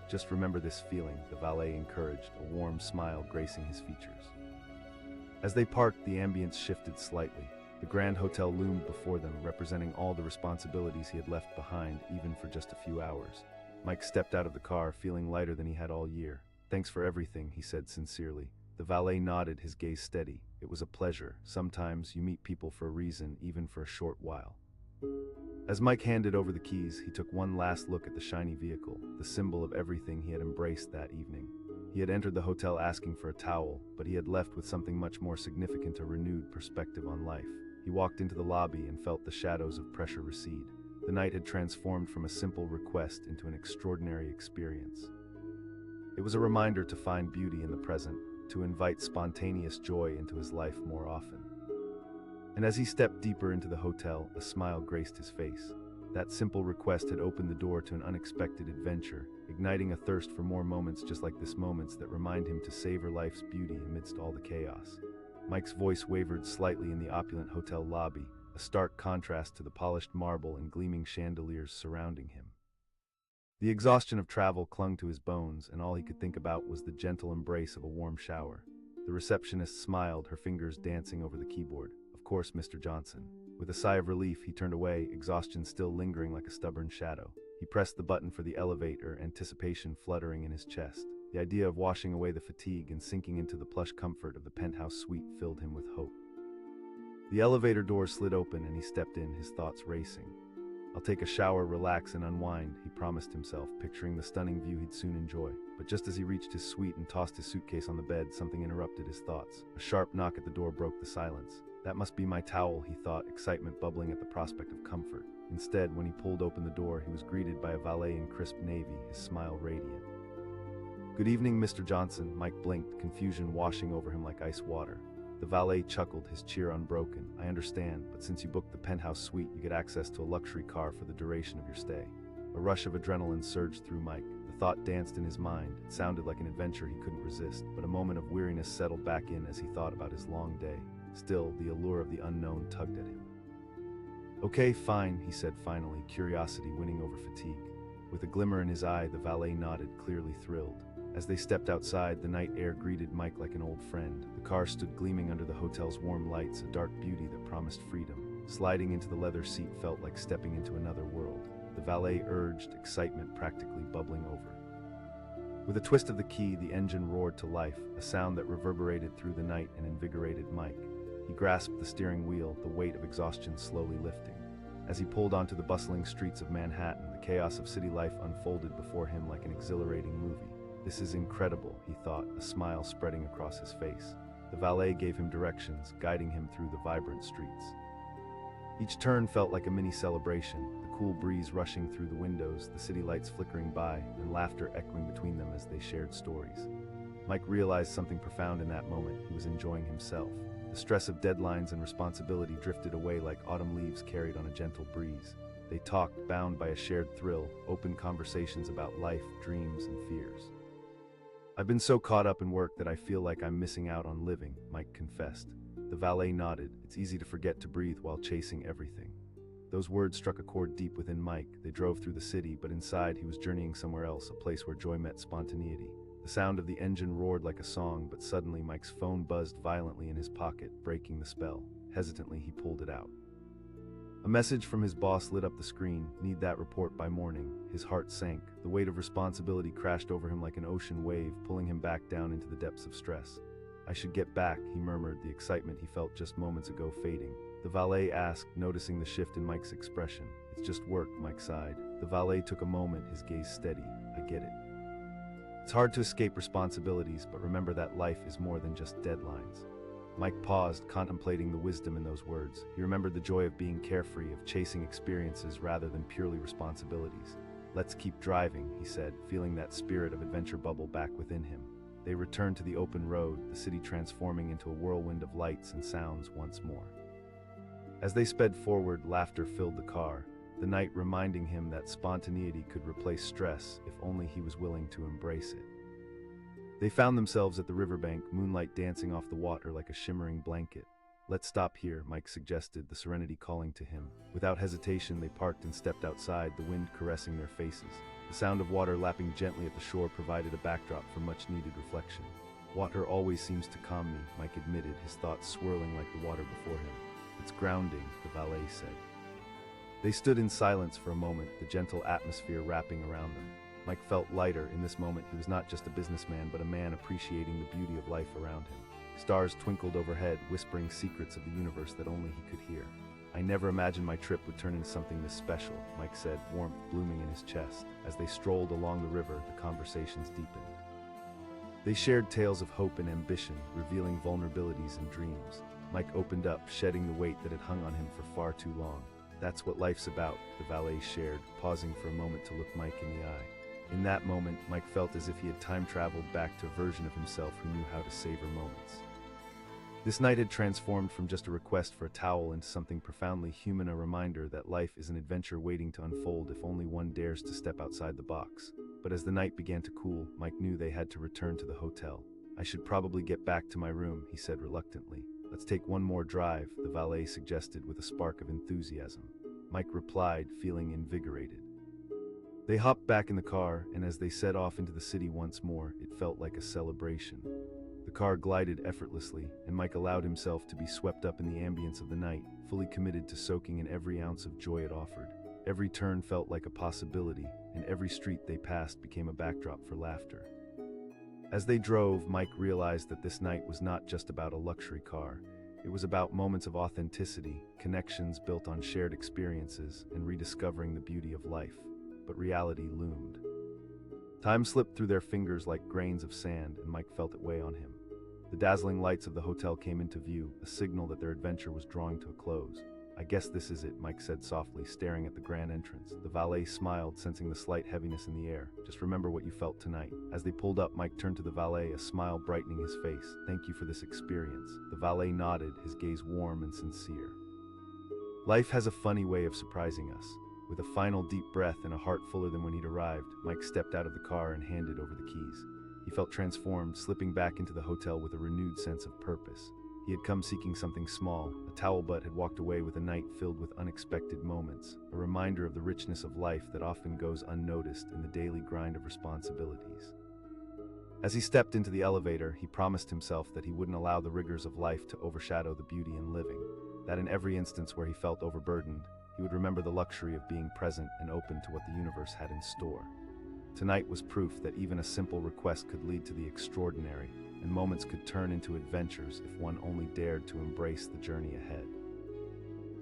"Just remember this feeling," the valet encouraged, a warm smile gracing his features. As they parked, the ambience shifted slightly. The grand hotel loomed before them, representing all the responsibilities he had left behind, even for just a few hours. Mike stepped out of the car, feeling lighter than he had all year. "Thanks for everything," he said sincerely. The valet nodded, his gaze steady. "It was a pleasure. Sometimes you meet people for a reason, even for a short while." As Mike handed over the keys, he took one last look at the shiny vehicle, the symbol of everything he had embraced that evening. He had entered the hotel asking for a towel, but he had left with something much more significant, a renewed perspective on life. He walked into the lobby and felt the shadows of pressure recede. The night had transformed from a simple request into an extraordinary experience. It was a reminder to find beauty in the present, to invite spontaneous joy into his life more often. And as he stepped deeper into the hotel, a smile graced his face. That simple request had opened the door to an unexpected adventure, igniting a thirst for more moments just like this, moments that remind him to savor life's beauty amidst all the chaos. Mike's voice wavered slightly in the opulent hotel lobby, a stark contrast to the polished marble and gleaming chandeliers surrounding him. The exhaustion of travel clung to his bones, and all he could think about was the gentle embrace of a warm shower. The receptionist smiled, her fingers dancing over the keyboard. "Of course, Mr. Johnson." With a sigh of relief, he turned away, exhaustion still lingering like a stubborn shadow. He pressed the button for the elevator, anticipation fluttering in his chest. The idea of washing away the fatigue and sinking into the plush comfort of the penthouse suite filled him with hope. The elevator door slid open and he stepped in, his thoughts racing. "I'll take a shower, relax, and unwind," he promised himself, picturing the stunning view he'd soon enjoy. But just as he reached his suite and tossed his suitcase on the bed, something interrupted his thoughts. A sharp knock at the door broke the silence. "That must be my towel," he thought, excitement bubbling at the prospect of comfort. Instead, when he pulled open the door, he was greeted by a valet in crisp navy, his smile radiant. "Good evening, Mr. Johnson," Mike blinked, confusion washing over him like ice water. The valet chuckled, his cheer unbroken. "I understand, but since you booked the penthouse suite, you get access to a luxury car for the duration of your stay." A rush of adrenaline surged through Mike. The thought danced in his mind. It sounded like an adventure he couldn't resist, but a moment of weariness settled back in as he thought about his long day. Still, the allure of the unknown tugged at him. "Okay, fine," he said finally, curiosity winning over fatigue. With a glimmer in his eye, the valet nodded, clearly thrilled. As they stepped outside, the night air greeted Mike like an old friend. The car stood gleaming under the hotel's warm lights, a dark beauty that promised freedom. Sliding into the leather seat felt like stepping into another world. The valet urged, excitement practically bubbling over. With a twist of the key, the engine roared to life, a sound that reverberated through the night and invigorated Mike. He grasped the steering wheel, the weight of exhaustion slowly lifting. As he pulled onto the bustling streets of Manhattan, the chaos of city life unfolded before him like an exhilarating movie. "This is incredible," he thought, a smile spreading across his face. The valet gave him directions, guiding him through the vibrant streets. Each turn felt like a mini celebration, the cool breeze rushing through the windows, the city lights flickering by, and laughter echoing between them as they shared stories. Mike realized something profound in that moment. He was enjoying himself. The stress of deadlines and responsibility drifted away like autumn leaves carried on a gentle breeze. They talked, bound by a shared thrill, open conversations about life, dreams, and fears. "I've been so caught up in work that I feel like I'm missing out on living," Mike confessed. The valet nodded. It's easy to forget to breathe while chasing everything. Those words struck a chord deep within Mike. They drove through the city, but inside he was journeying somewhere else, a place where joy met spontaneity. The sound of the engine roared like a song, but suddenly Mike's phone buzzed violently in his pocket, breaking the spell. Hesitantly, he pulled it out. A message from his boss lit up the screen. "Need that report by morning." His heart sank. The weight of responsibility crashed over him like an ocean wave, pulling him back down into the depths of stress. "I should get back," he murmured, the excitement he felt just moments ago fading. The valet asked, noticing the shift in Mike's expression. "It's just work," Mike sighed. The valet took a moment, his gaze steady. "I get it. It's hard to escape responsibilities, but remember that life is more than just deadlines." Mike paused, contemplating the wisdom in those words. He remembered the joy of being carefree, of chasing experiences rather than purely responsibilities. "Let's keep driving," he said, feeling that spirit of adventure bubble back within him. They returned to the open road, the city transforming into a whirlwind of lights and sounds once more. As they sped forward, laughter filled the car. the night reminding him that spontaneity could replace stress if only he was willing to embrace it. They found themselves at the riverbank, moonlight dancing off the water like a shimmering blanket. "Let's stop here," Mike suggested, the serenity calling to him. Without hesitation, they parked and stepped outside, the wind caressing their faces. The sound of water lapping gently at the shore provided a backdrop for much-needed reflection. "Water always seems to calm me," Mike admitted, his thoughts swirling like the water before him. "It's grounding," the valet said. They stood in silence for a moment, the gentle atmosphere wrapping around them. Mike felt lighter. In this moment, he was not just a businessman, but a man appreciating the beauty of life around him. Stars twinkled overhead, whispering secrets of the universe that only he could hear. "I never imagined my trip would turn into something this special," Mike said, warmth blooming in his chest. As they strolled along the river, the conversations deepened. They shared tales of hope and ambition, revealing vulnerabilities and dreams. Mike opened up, shedding the weight that had hung on him for far too long. "That's what life's about," the valet shared, pausing for a moment to look Mike in the eye. In that moment, Mike felt as if he had time-traveled back to a version of himself who knew how to savor moments. This night had transformed from just a request for a towel into something profoundly human, a reminder that life is an adventure waiting to unfold if only one dares to step outside the box. But as the night began to cool, Mike knew they had to return to the hotel. "I should probably get back to my room," he said reluctantly. "Let's take one more drive," the valet suggested with a spark of enthusiasm. Mike replied, feeling invigorated. They hopped back in the car, and as they set off into the city once more, it felt like a celebration. The car glided effortlessly, and Mike allowed himself to be swept up in the ambience of the night, fully committed to soaking in every ounce of joy it offered. Every turn felt like a possibility, and every street they passed became a backdrop for laughter. As they drove, Mike realized that this night was not just about a luxury car. It was about moments of authenticity, connections built on shared experiences, and rediscovering the beauty of life. But reality loomed. Time slipped through their fingers like grains of sand, and Mike felt it weigh on him. The dazzling lights of the hotel came into view, a signal that their adventure was drawing to a close. "I guess this is it," Mike said softly, staring at the grand entrance. The valet smiled, sensing the slight heaviness in the air. "Just remember what you felt tonight." As they pulled up, Mike turned to the valet, a smile brightening his face. "Thank you for this experience." The valet nodded, his gaze warm and sincere. "Life has a funny way of surprising us." With a final deep breath and a heart fuller than when he'd arrived, Mike stepped out of the car and handed over the keys. He felt transformed, slipping back into the hotel with a renewed sense of purpose. He had come seeking something small. A towel butt had walked away with a night filled with unexpected moments, a reminder of the richness of life that often goes unnoticed in the daily grind of responsibilities. As he stepped into the elevator, he promised himself that he wouldn't allow the rigors of life to overshadow the beauty in living, that in every instance where he felt overburdened, he would remember the luxury of being present and open to what the universe had in store. Tonight was proof that even a simple request could lead to the extraordinary, and moments could turn into adventures if one only dared to embrace the journey ahead.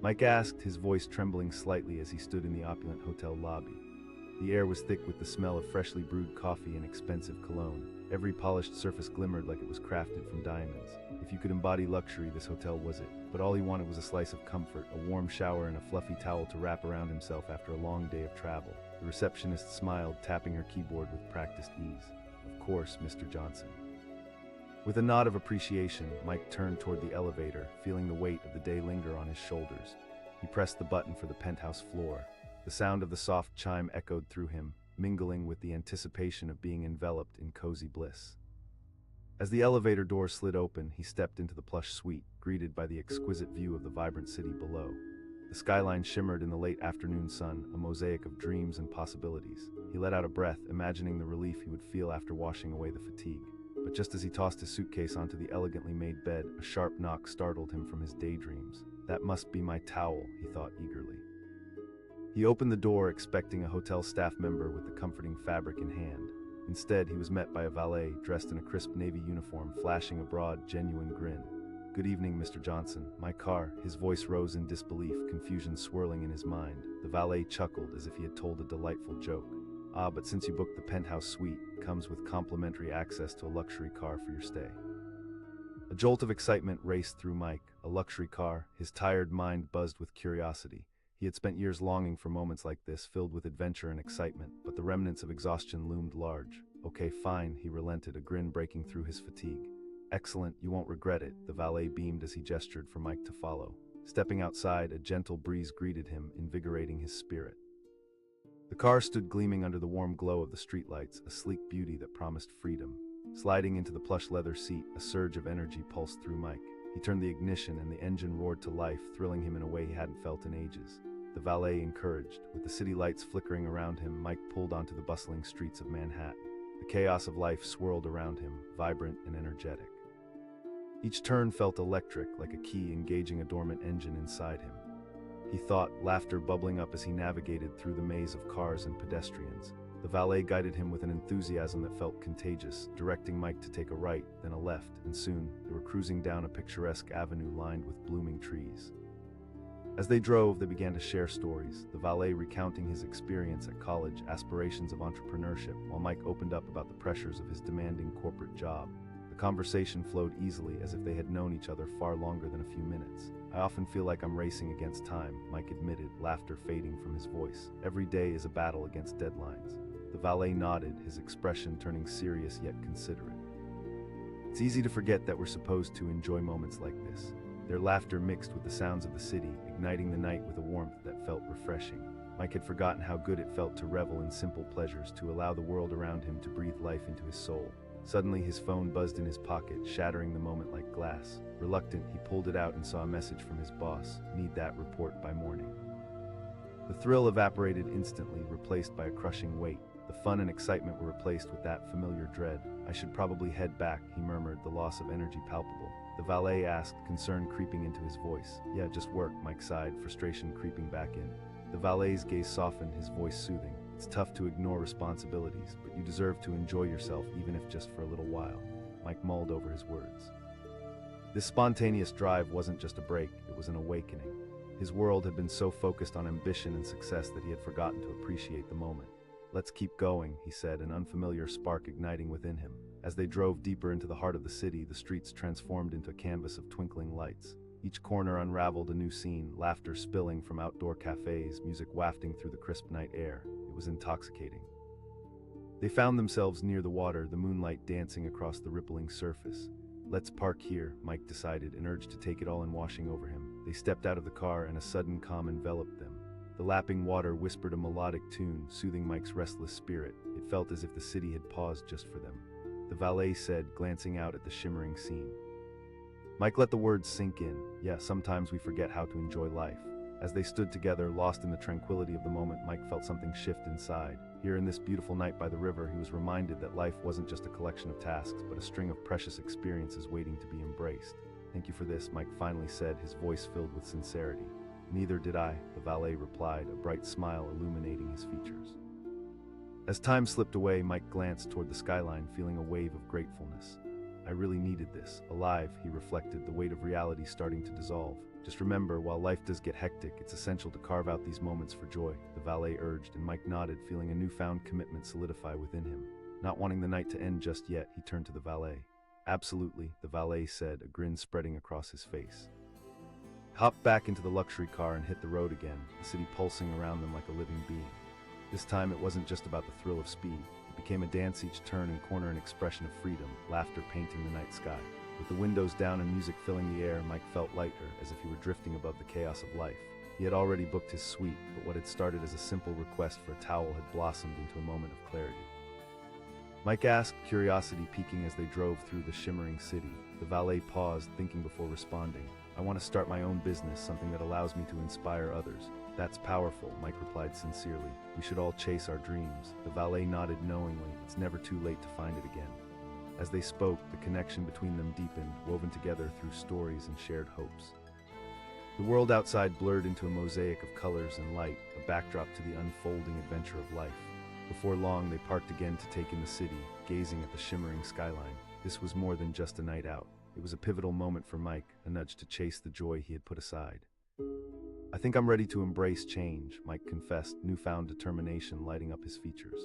Mike asked, his voice trembling slightly as he stood in the opulent hotel lobby. The air was thick with the smell of freshly brewed coffee and expensive cologne. Every polished surface glimmered like it was crafted from diamonds. If you could embody luxury, this hotel was it. But all he wanted was a slice of comfort, a warm shower and a fluffy towel to wrap around himself after a long day of travel. The receptionist smiled, tapping her keyboard with practiced ease. "Of course, Mr. Johnson." With a nod of appreciation, Mike turned toward the elevator, feeling the weight of the day linger on his shoulders. He pressed the button for the penthouse floor. The sound of the soft chime echoed through him, mingling with the anticipation of being enveloped in cozy bliss. As the elevator door slid open, he stepped into the plush suite, greeted by the exquisite view of the vibrant city below. The skyline shimmered in the late afternoon sun, a mosaic of dreams and possibilities. He let out a breath, imagining the relief he would feel after washing away the fatigue. But just as he tossed his suitcase onto the elegantly made bed, a sharp knock startled him from his daydreams. "That must be my towel," he thought eagerly. He opened the door, expecting a hotel staff member with the comforting fabric in hand. Instead, he was met by a valet, dressed in a crisp navy uniform, flashing a broad, genuine grin. "Good evening, Mr. Johnson. My car." His voice rose in disbelief, confusion swirling in his mind. The valet chuckled as if he had told a delightful joke. "Ah, but since you booked the penthouse suite, comes with complimentary access to a luxury car for your stay." A jolt of excitement raced through Mike. A luxury car, his tired mind buzzed with curiosity. He had spent years longing for moments like this, filled with adventure and excitement, but the remnants of exhaustion loomed large. "Okay, fine," he relented, a grin breaking through his fatigue. "Excellent, you won't regret it," the valet beamed as he gestured for Mike to follow. Stepping outside, a gentle breeze greeted him, invigorating his spirit. The car stood gleaming under the warm glow of the streetlights, a sleek beauty that promised freedom. Sliding into the plush leather seat, a surge of energy pulsed through Mike. He turned the ignition and the engine roared to life, thrilling him in a way he hadn't felt in ages. The valet encouraged. With the city lights flickering around him, Mike pulled onto the bustling streets of Manhattan. The chaos of life swirled around him, vibrant and energetic. Each turn felt electric, like a key engaging a dormant engine inside him. He thought, laughter bubbling up as he navigated through the maze of cars and pedestrians. The valet guided him with an enthusiasm that felt contagious, directing Mike to take a right, then a left, and soon they were cruising down a picturesque avenue lined with blooming trees. As they drove, they began to share stories, the valet recounting his experience at college, aspirations of entrepreneurship, while Mike opened up about the pressures of his demanding corporate job. The conversation flowed easily, as if they had known each other far longer than a few minutes. "I often feel like I'm racing against time," Mike admitted, laughter fading from his voice. "Every day is a battle against deadlines." The valet nodded, his expression turning serious yet considerate. "It's easy to forget that we're supposed to enjoy moments like this." Their laughter mixed with the sounds of the city, igniting the night with a warmth that felt refreshing. Mike had forgotten how good it felt to revel in simple pleasures, to allow the world around him to breathe life into his soul. Suddenly, his phone buzzed in his pocket, shattering the moment like glass. Reluctant, he pulled it out and saw a message from his boss. "Need that report by morning." The thrill evaporated instantly, replaced by a crushing weight. The fun and excitement were replaced with that familiar dread. "I should probably head back," he murmured, the loss of energy palpable. The valet asked, concern creeping into his voice. "Yeah, just work," Mike sighed, frustration creeping back in. The valet's gaze softened, his voice soothing. "It's tough to ignore responsibilities, but you deserve to enjoy yourself, even if just for a little while." Mike mulled over his words. This spontaneous drive wasn't just a break, it was an awakening. His world had been so focused on ambition and success that he had forgotten to appreciate the moment. "Let's keep going," he said, an unfamiliar spark igniting within him. As they drove deeper into the heart of the city, the streets transformed into a canvas of twinkling lights. Each corner unraveled a new scene, laughter spilling from outdoor cafes, music wafting through the crisp night air. It was intoxicating. They found themselves near the water, the moonlight dancing across the rippling surface. "Let's park here," Mike decided, an urge to take it all in washing over him. They stepped out of the car and a sudden calm enveloped them. The lapping water whispered a melodic tune, soothing Mike's restless spirit. It felt as if the city had paused just for them. The valet said, glancing out at the shimmering scene. Mike let the words sink in. Yeah, sometimes we forget how to enjoy life. As they stood together, lost in the tranquility of the moment, Mike felt something shift inside. Here in this beautiful night by the river, he was reminded that life wasn't just a collection of tasks, but a string of precious experiences waiting to be embraced. "Thank you for this," Mike finally said, his voice filled with sincerity. "Neither did I," the valet replied, a bright smile illuminating his features. As time slipped away, Mike glanced toward the skyline, feeling a wave of gratefulness. "I really needed this. Alive," he reflected, the weight of reality starting to dissolve. "Just remember, while life does get hectic, it's essential to carve out these moments for joy," the valet urged, and Mike nodded, feeling a newfound commitment solidify within him. Not wanting the night to end just yet, he turned to the valet. "Absolutely," the valet said, a grin spreading across his face. Hopped back into the luxury car and hit the road again, the city pulsing around them like a living being. This time it wasn't just about the thrill of speed. It became a dance, each turn and corner an expression of freedom, laughter painting the night sky. With the windows down and music filling the air, Mike felt lighter, as if he were drifting above the chaos of life. He had already booked his suite, but what had started as a simple request for a towel had blossomed into a moment of clarity. Mike asked, curiosity piquing as they drove through the shimmering city. The valet paused, thinking before responding. "I want to start my own business, something that allows me to inspire others." "That's powerful," Mike replied sincerely. "We should all chase our dreams." The valet nodded knowingly. It's never too late to find it again. As they spoke, the connection between them deepened, woven together through stories and shared hopes. The world outside blurred into a mosaic of colors and light, a backdrop to the unfolding adventure of life. Before long, they parked again to take in the city, gazing at the shimmering skyline. This was more than just a night out. It was a pivotal moment for Mike, a nudge to chase the joy he had put aside. "I think I'm ready to embrace change," Mike confessed, newfound determination lighting up his features.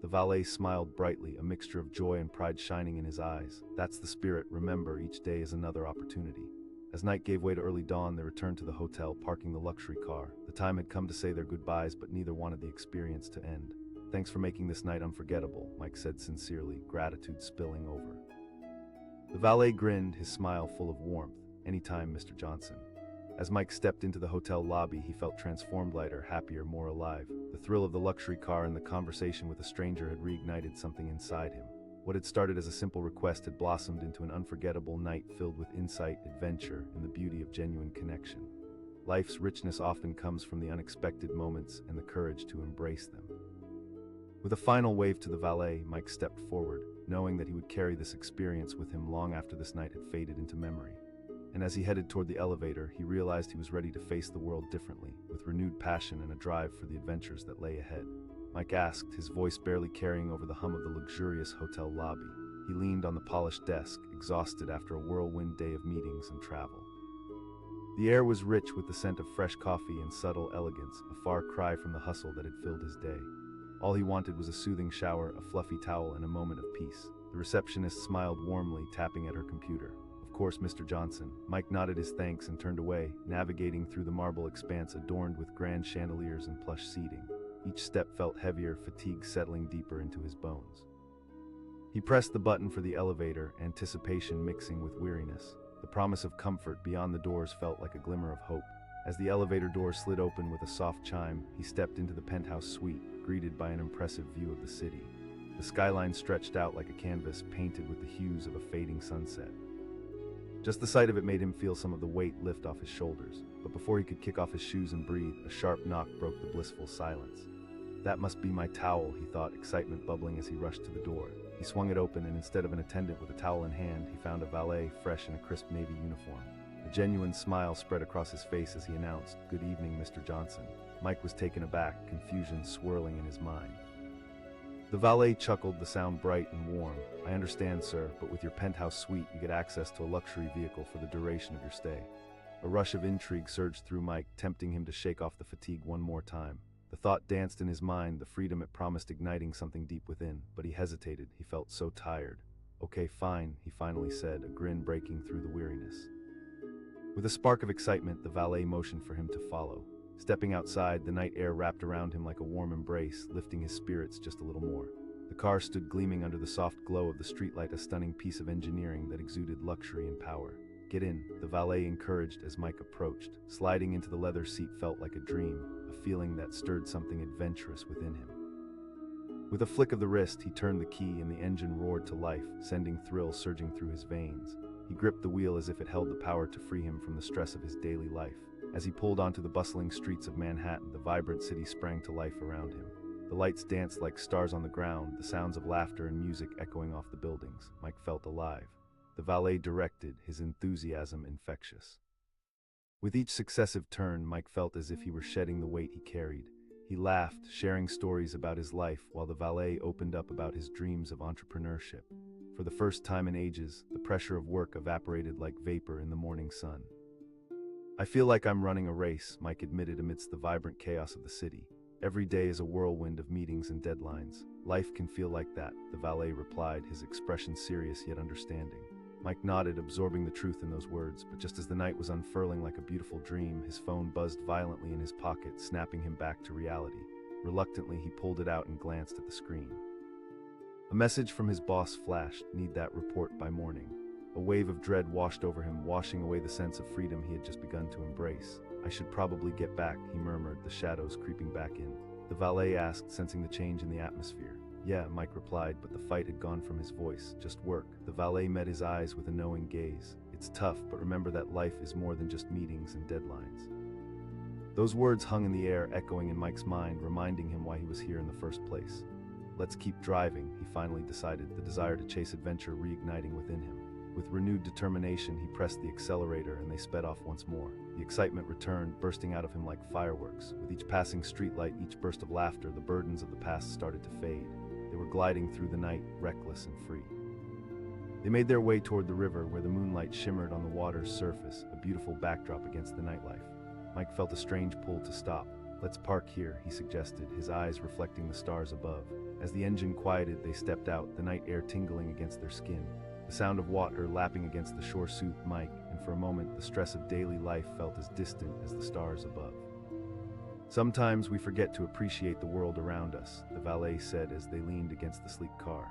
The valet smiled brightly, a mixture of joy and pride shining in his eyes. "That's the spirit. Remember, each day is another opportunity." As night gave way to early dawn, they returned to the hotel, parking the luxury car. The time had come to say their goodbyes, but neither wanted the experience to end. "Thanks for making this night unforgettable," Mike said sincerely, gratitude spilling over. The valet grinned, his smile full of warmth. "Anytime, Mr. Johnson." As Mike stepped into the hotel lobby, he felt transformed, lighter, happier, more alive. The thrill of the luxury car and the conversation with a stranger had reignited something inside him. What had started as a simple request had blossomed into an unforgettable night filled with insight, adventure, and the beauty of genuine connection. Life's richness often comes from the unexpected moments and the courage to embrace them. With a final wave to the valet, Mike stepped forward, knowing that he would carry this experience with him long after this night had faded into memory. And as he headed toward the elevator, he realized he was ready to face the world differently, with renewed passion and a drive for the adventures that lay ahead. Mike asked, his voice barely carrying over the hum of the luxurious hotel lobby. He leaned on the polished desk, exhausted after a whirlwind day of meetings and travel. The air was rich with the scent of fresh coffee and subtle elegance, a far cry from the hustle that had filled his day. All he wanted was a soothing shower, a fluffy towel, and a moment of peace. The receptionist smiled warmly, tapping at her computer. "Of course, Mr. Johnson." Mike nodded his thanks and turned away, navigating through the marble expanse adorned with grand chandeliers and plush seating. Each step felt heavier, fatigue settling deeper into his bones. He pressed the button for the elevator, anticipation mixing with weariness. The promise of comfort beyond the doors felt like a glimmer of hope. As the elevator door slid open with a soft chime, he stepped into the penthouse suite, greeted by an impressive view of the city. The skyline stretched out like a canvas painted with the hues of a fading sunset. Just the sight of it made him feel some of the weight lift off his shoulders. But before he could kick off his shoes and breathe, a sharp knock broke the blissful silence. "That must be my towel," he thought, excitement bubbling as he rushed to the door. He swung it open, and instead of an attendant with a towel in hand, he found a valet fresh in a crisp navy uniform. A genuine smile spread across his face as he announced, "Good evening, Mr. Johnson." Mike was taken aback, confusion swirling in his mind. The valet chuckled, the sound bright and warm. "I understand, sir, but with your penthouse suite, you get access to a luxury vehicle for the duration of your stay." A rush of intrigue surged through Mike, tempting him to shake off the fatigue one more time. The thought danced in his mind, the freedom it promised igniting something deep within, but he hesitated. He felt so tired. "Okay, fine," he finally said, a grin breaking through the weariness. With a spark of excitement, the valet motioned for him to follow. Stepping outside, the night air wrapped around him like a warm embrace, lifting his spirits just a little more. The car stood gleaming under the soft glow of the streetlight, a stunning piece of engineering that exuded luxury and power. "Get in," the valet encouraged as Mike approached. Sliding into the leather seat felt like a dream, a feeling that stirred something adventurous within him. With a flick of the wrist, he turned the key and the engine roared to life, sending thrills surging through his veins. He gripped the wheel as if it held the power to free him from the stress of his daily life. As he pulled onto the bustling streets of Manhattan, the vibrant city sprang to life around him. The lights danced like stars on the ground, the sounds of laughter and music echoing off the buildings. Mike felt alive. The valet directed, his enthusiasm infectious. With each successive turn, Mike felt as if he were shedding the weight he carried. He laughed, sharing stories about his life, while the valet opened up about his dreams of entrepreneurship. For the first time in ages, the pressure of work evaporated like vapor in the morning sun. "I feel like I'm running a race," Mike admitted amidst the vibrant chaos of the city. "Every day is a whirlwind of meetings and deadlines. Life can feel like that," the valet replied, his expression serious yet understanding. Mike nodded, absorbing the truth in those words, but just as the night was unfurling like a beautiful dream, his phone buzzed violently in his pocket, snapping him back to reality. Reluctantly, he pulled it out and glanced at the screen. A message from his boss flashed, "Need that report by morning." A wave of dread washed over him, washing away the sense of freedom he had just begun to embrace. "I should probably get back," he murmured, the shadows creeping back in. The valet asked, sensing the change in the atmosphere. "Yeah," Mike replied, but the fight had gone from his voice. "Just work." The valet met his eyes with a knowing gaze. "It's tough, but remember that life is more than just meetings and deadlines." Those words hung in the air, echoing in Mike's mind, reminding him why he was here in the first place. "Let's keep driving," he finally decided, the desire to chase adventure reigniting within him. With renewed determination, he pressed the accelerator and they sped off once more. The excitement returned, bursting out of him like fireworks. With each passing streetlight, each burst of laughter, the burdens of the past started to fade. They were gliding through the night, reckless and free. They made their way toward the river, where the moonlight shimmered on the water's surface, a beautiful backdrop against the nightlife. Mike felt a strange pull to stop. "Let's park here," he suggested, his eyes reflecting the stars above. As the engine quieted, they stepped out, the night air tingling against their skin. The sound of water lapping against the shore soothed Mike, and for a moment the stress of daily life felt as distant as the stars above. "Sometimes we forget to appreciate the world around us," the valet said as they leaned against the sleek car.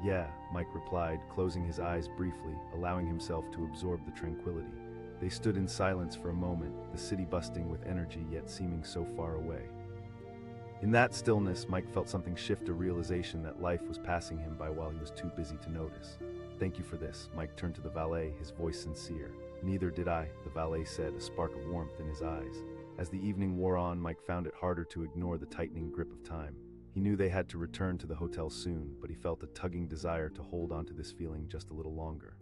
"Yeah," Mike replied, closing his eyes briefly, allowing himself to absorb the tranquility. They stood in silence for a moment, the city bursting with energy yet seeming so far away. In that stillness, Mike felt something shift, a realization that life was passing him by while he was too busy to notice. "Thank you for this." Mike turned to the valet, his voice sincere. "Neither did I," the valet said, a spark of warmth in his eyes. As the evening wore on, Mike found it harder to ignore the tightening grip of time. He knew they had to return to the hotel soon, but he felt a tugging desire to hold on to this feeling just a little longer.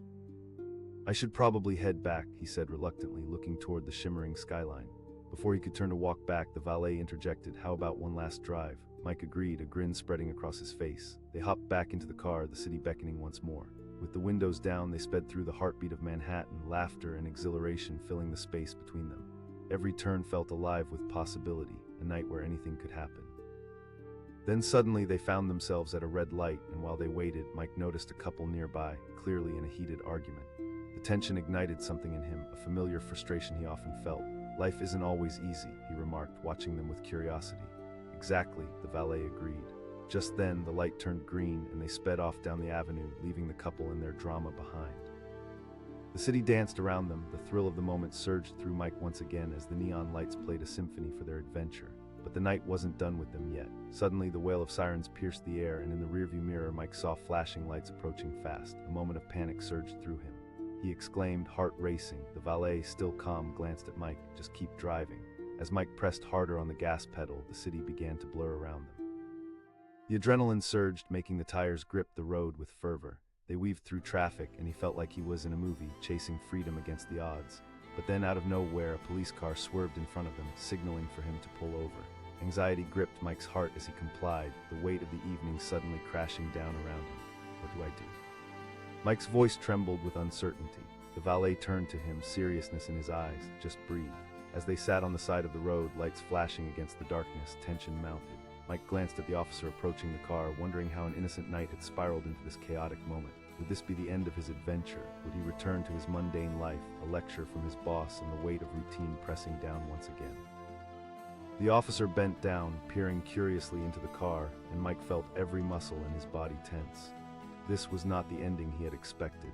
"I should probably head back," he said reluctantly, looking toward the shimmering skyline. Before he could turn to walk back, the valet interjected, "How about one last drive?" Mike agreed, a grin spreading across his face. They hopped back into the car, the city beckoning once more. With the windows down, they sped through the heartbeat of Manhattan, laughter and exhilaration filling the space between them. Every turn felt alive with possibility, a night where anything could happen. Then suddenly they found themselves at a red light, and while they waited, Mike noticed a couple nearby, clearly in a heated argument. The tension ignited something in him, a familiar frustration he often felt. "Life isn't always easy," he remarked, watching them with curiosity. "Exactly," the valet agreed. Just then, the light turned green, and they sped off down the avenue, leaving the couple and their drama behind. The city danced around them, the thrill of the moment surged through Mike once again as the neon lights played a symphony for their adventure. But the night wasn't done with them yet. Suddenly, the wail of sirens pierced the air, and in the rearview mirror, Mike saw flashing lights approaching fast. A moment of panic surged through him. He exclaimed, heart racing. The valet, still calm, glanced at Mike. "Just keep driving." As Mike pressed harder on the gas pedal, the city began to blur around them. The adrenaline surged, making the tires grip the road with fervor. They weaved through traffic, and he felt like he was in a movie, chasing freedom against the odds. But then, out of nowhere, a police car swerved in front of them, signaling for him to pull over. Anxiety gripped Mike's heart as he complied, the weight of the evening suddenly crashing down around him. "What do I do?" Mike's voice trembled with uncertainty. The valet turned to him, seriousness in his eyes. "Just breathe." As they sat on the side of the road, lights flashing against the darkness, tension mounted. Mike glanced at the officer approaching the car, wondering how an innocent night had spiraled into this chaotic moment. Would this be the end of his adventure? Would he return to his mundane life, a lecture from his boss, and the weight of routine pressing down once again? The officer bent down, peering curiously into the car, and Mike felt every muscle in his body tense. This was not the ending he had expected.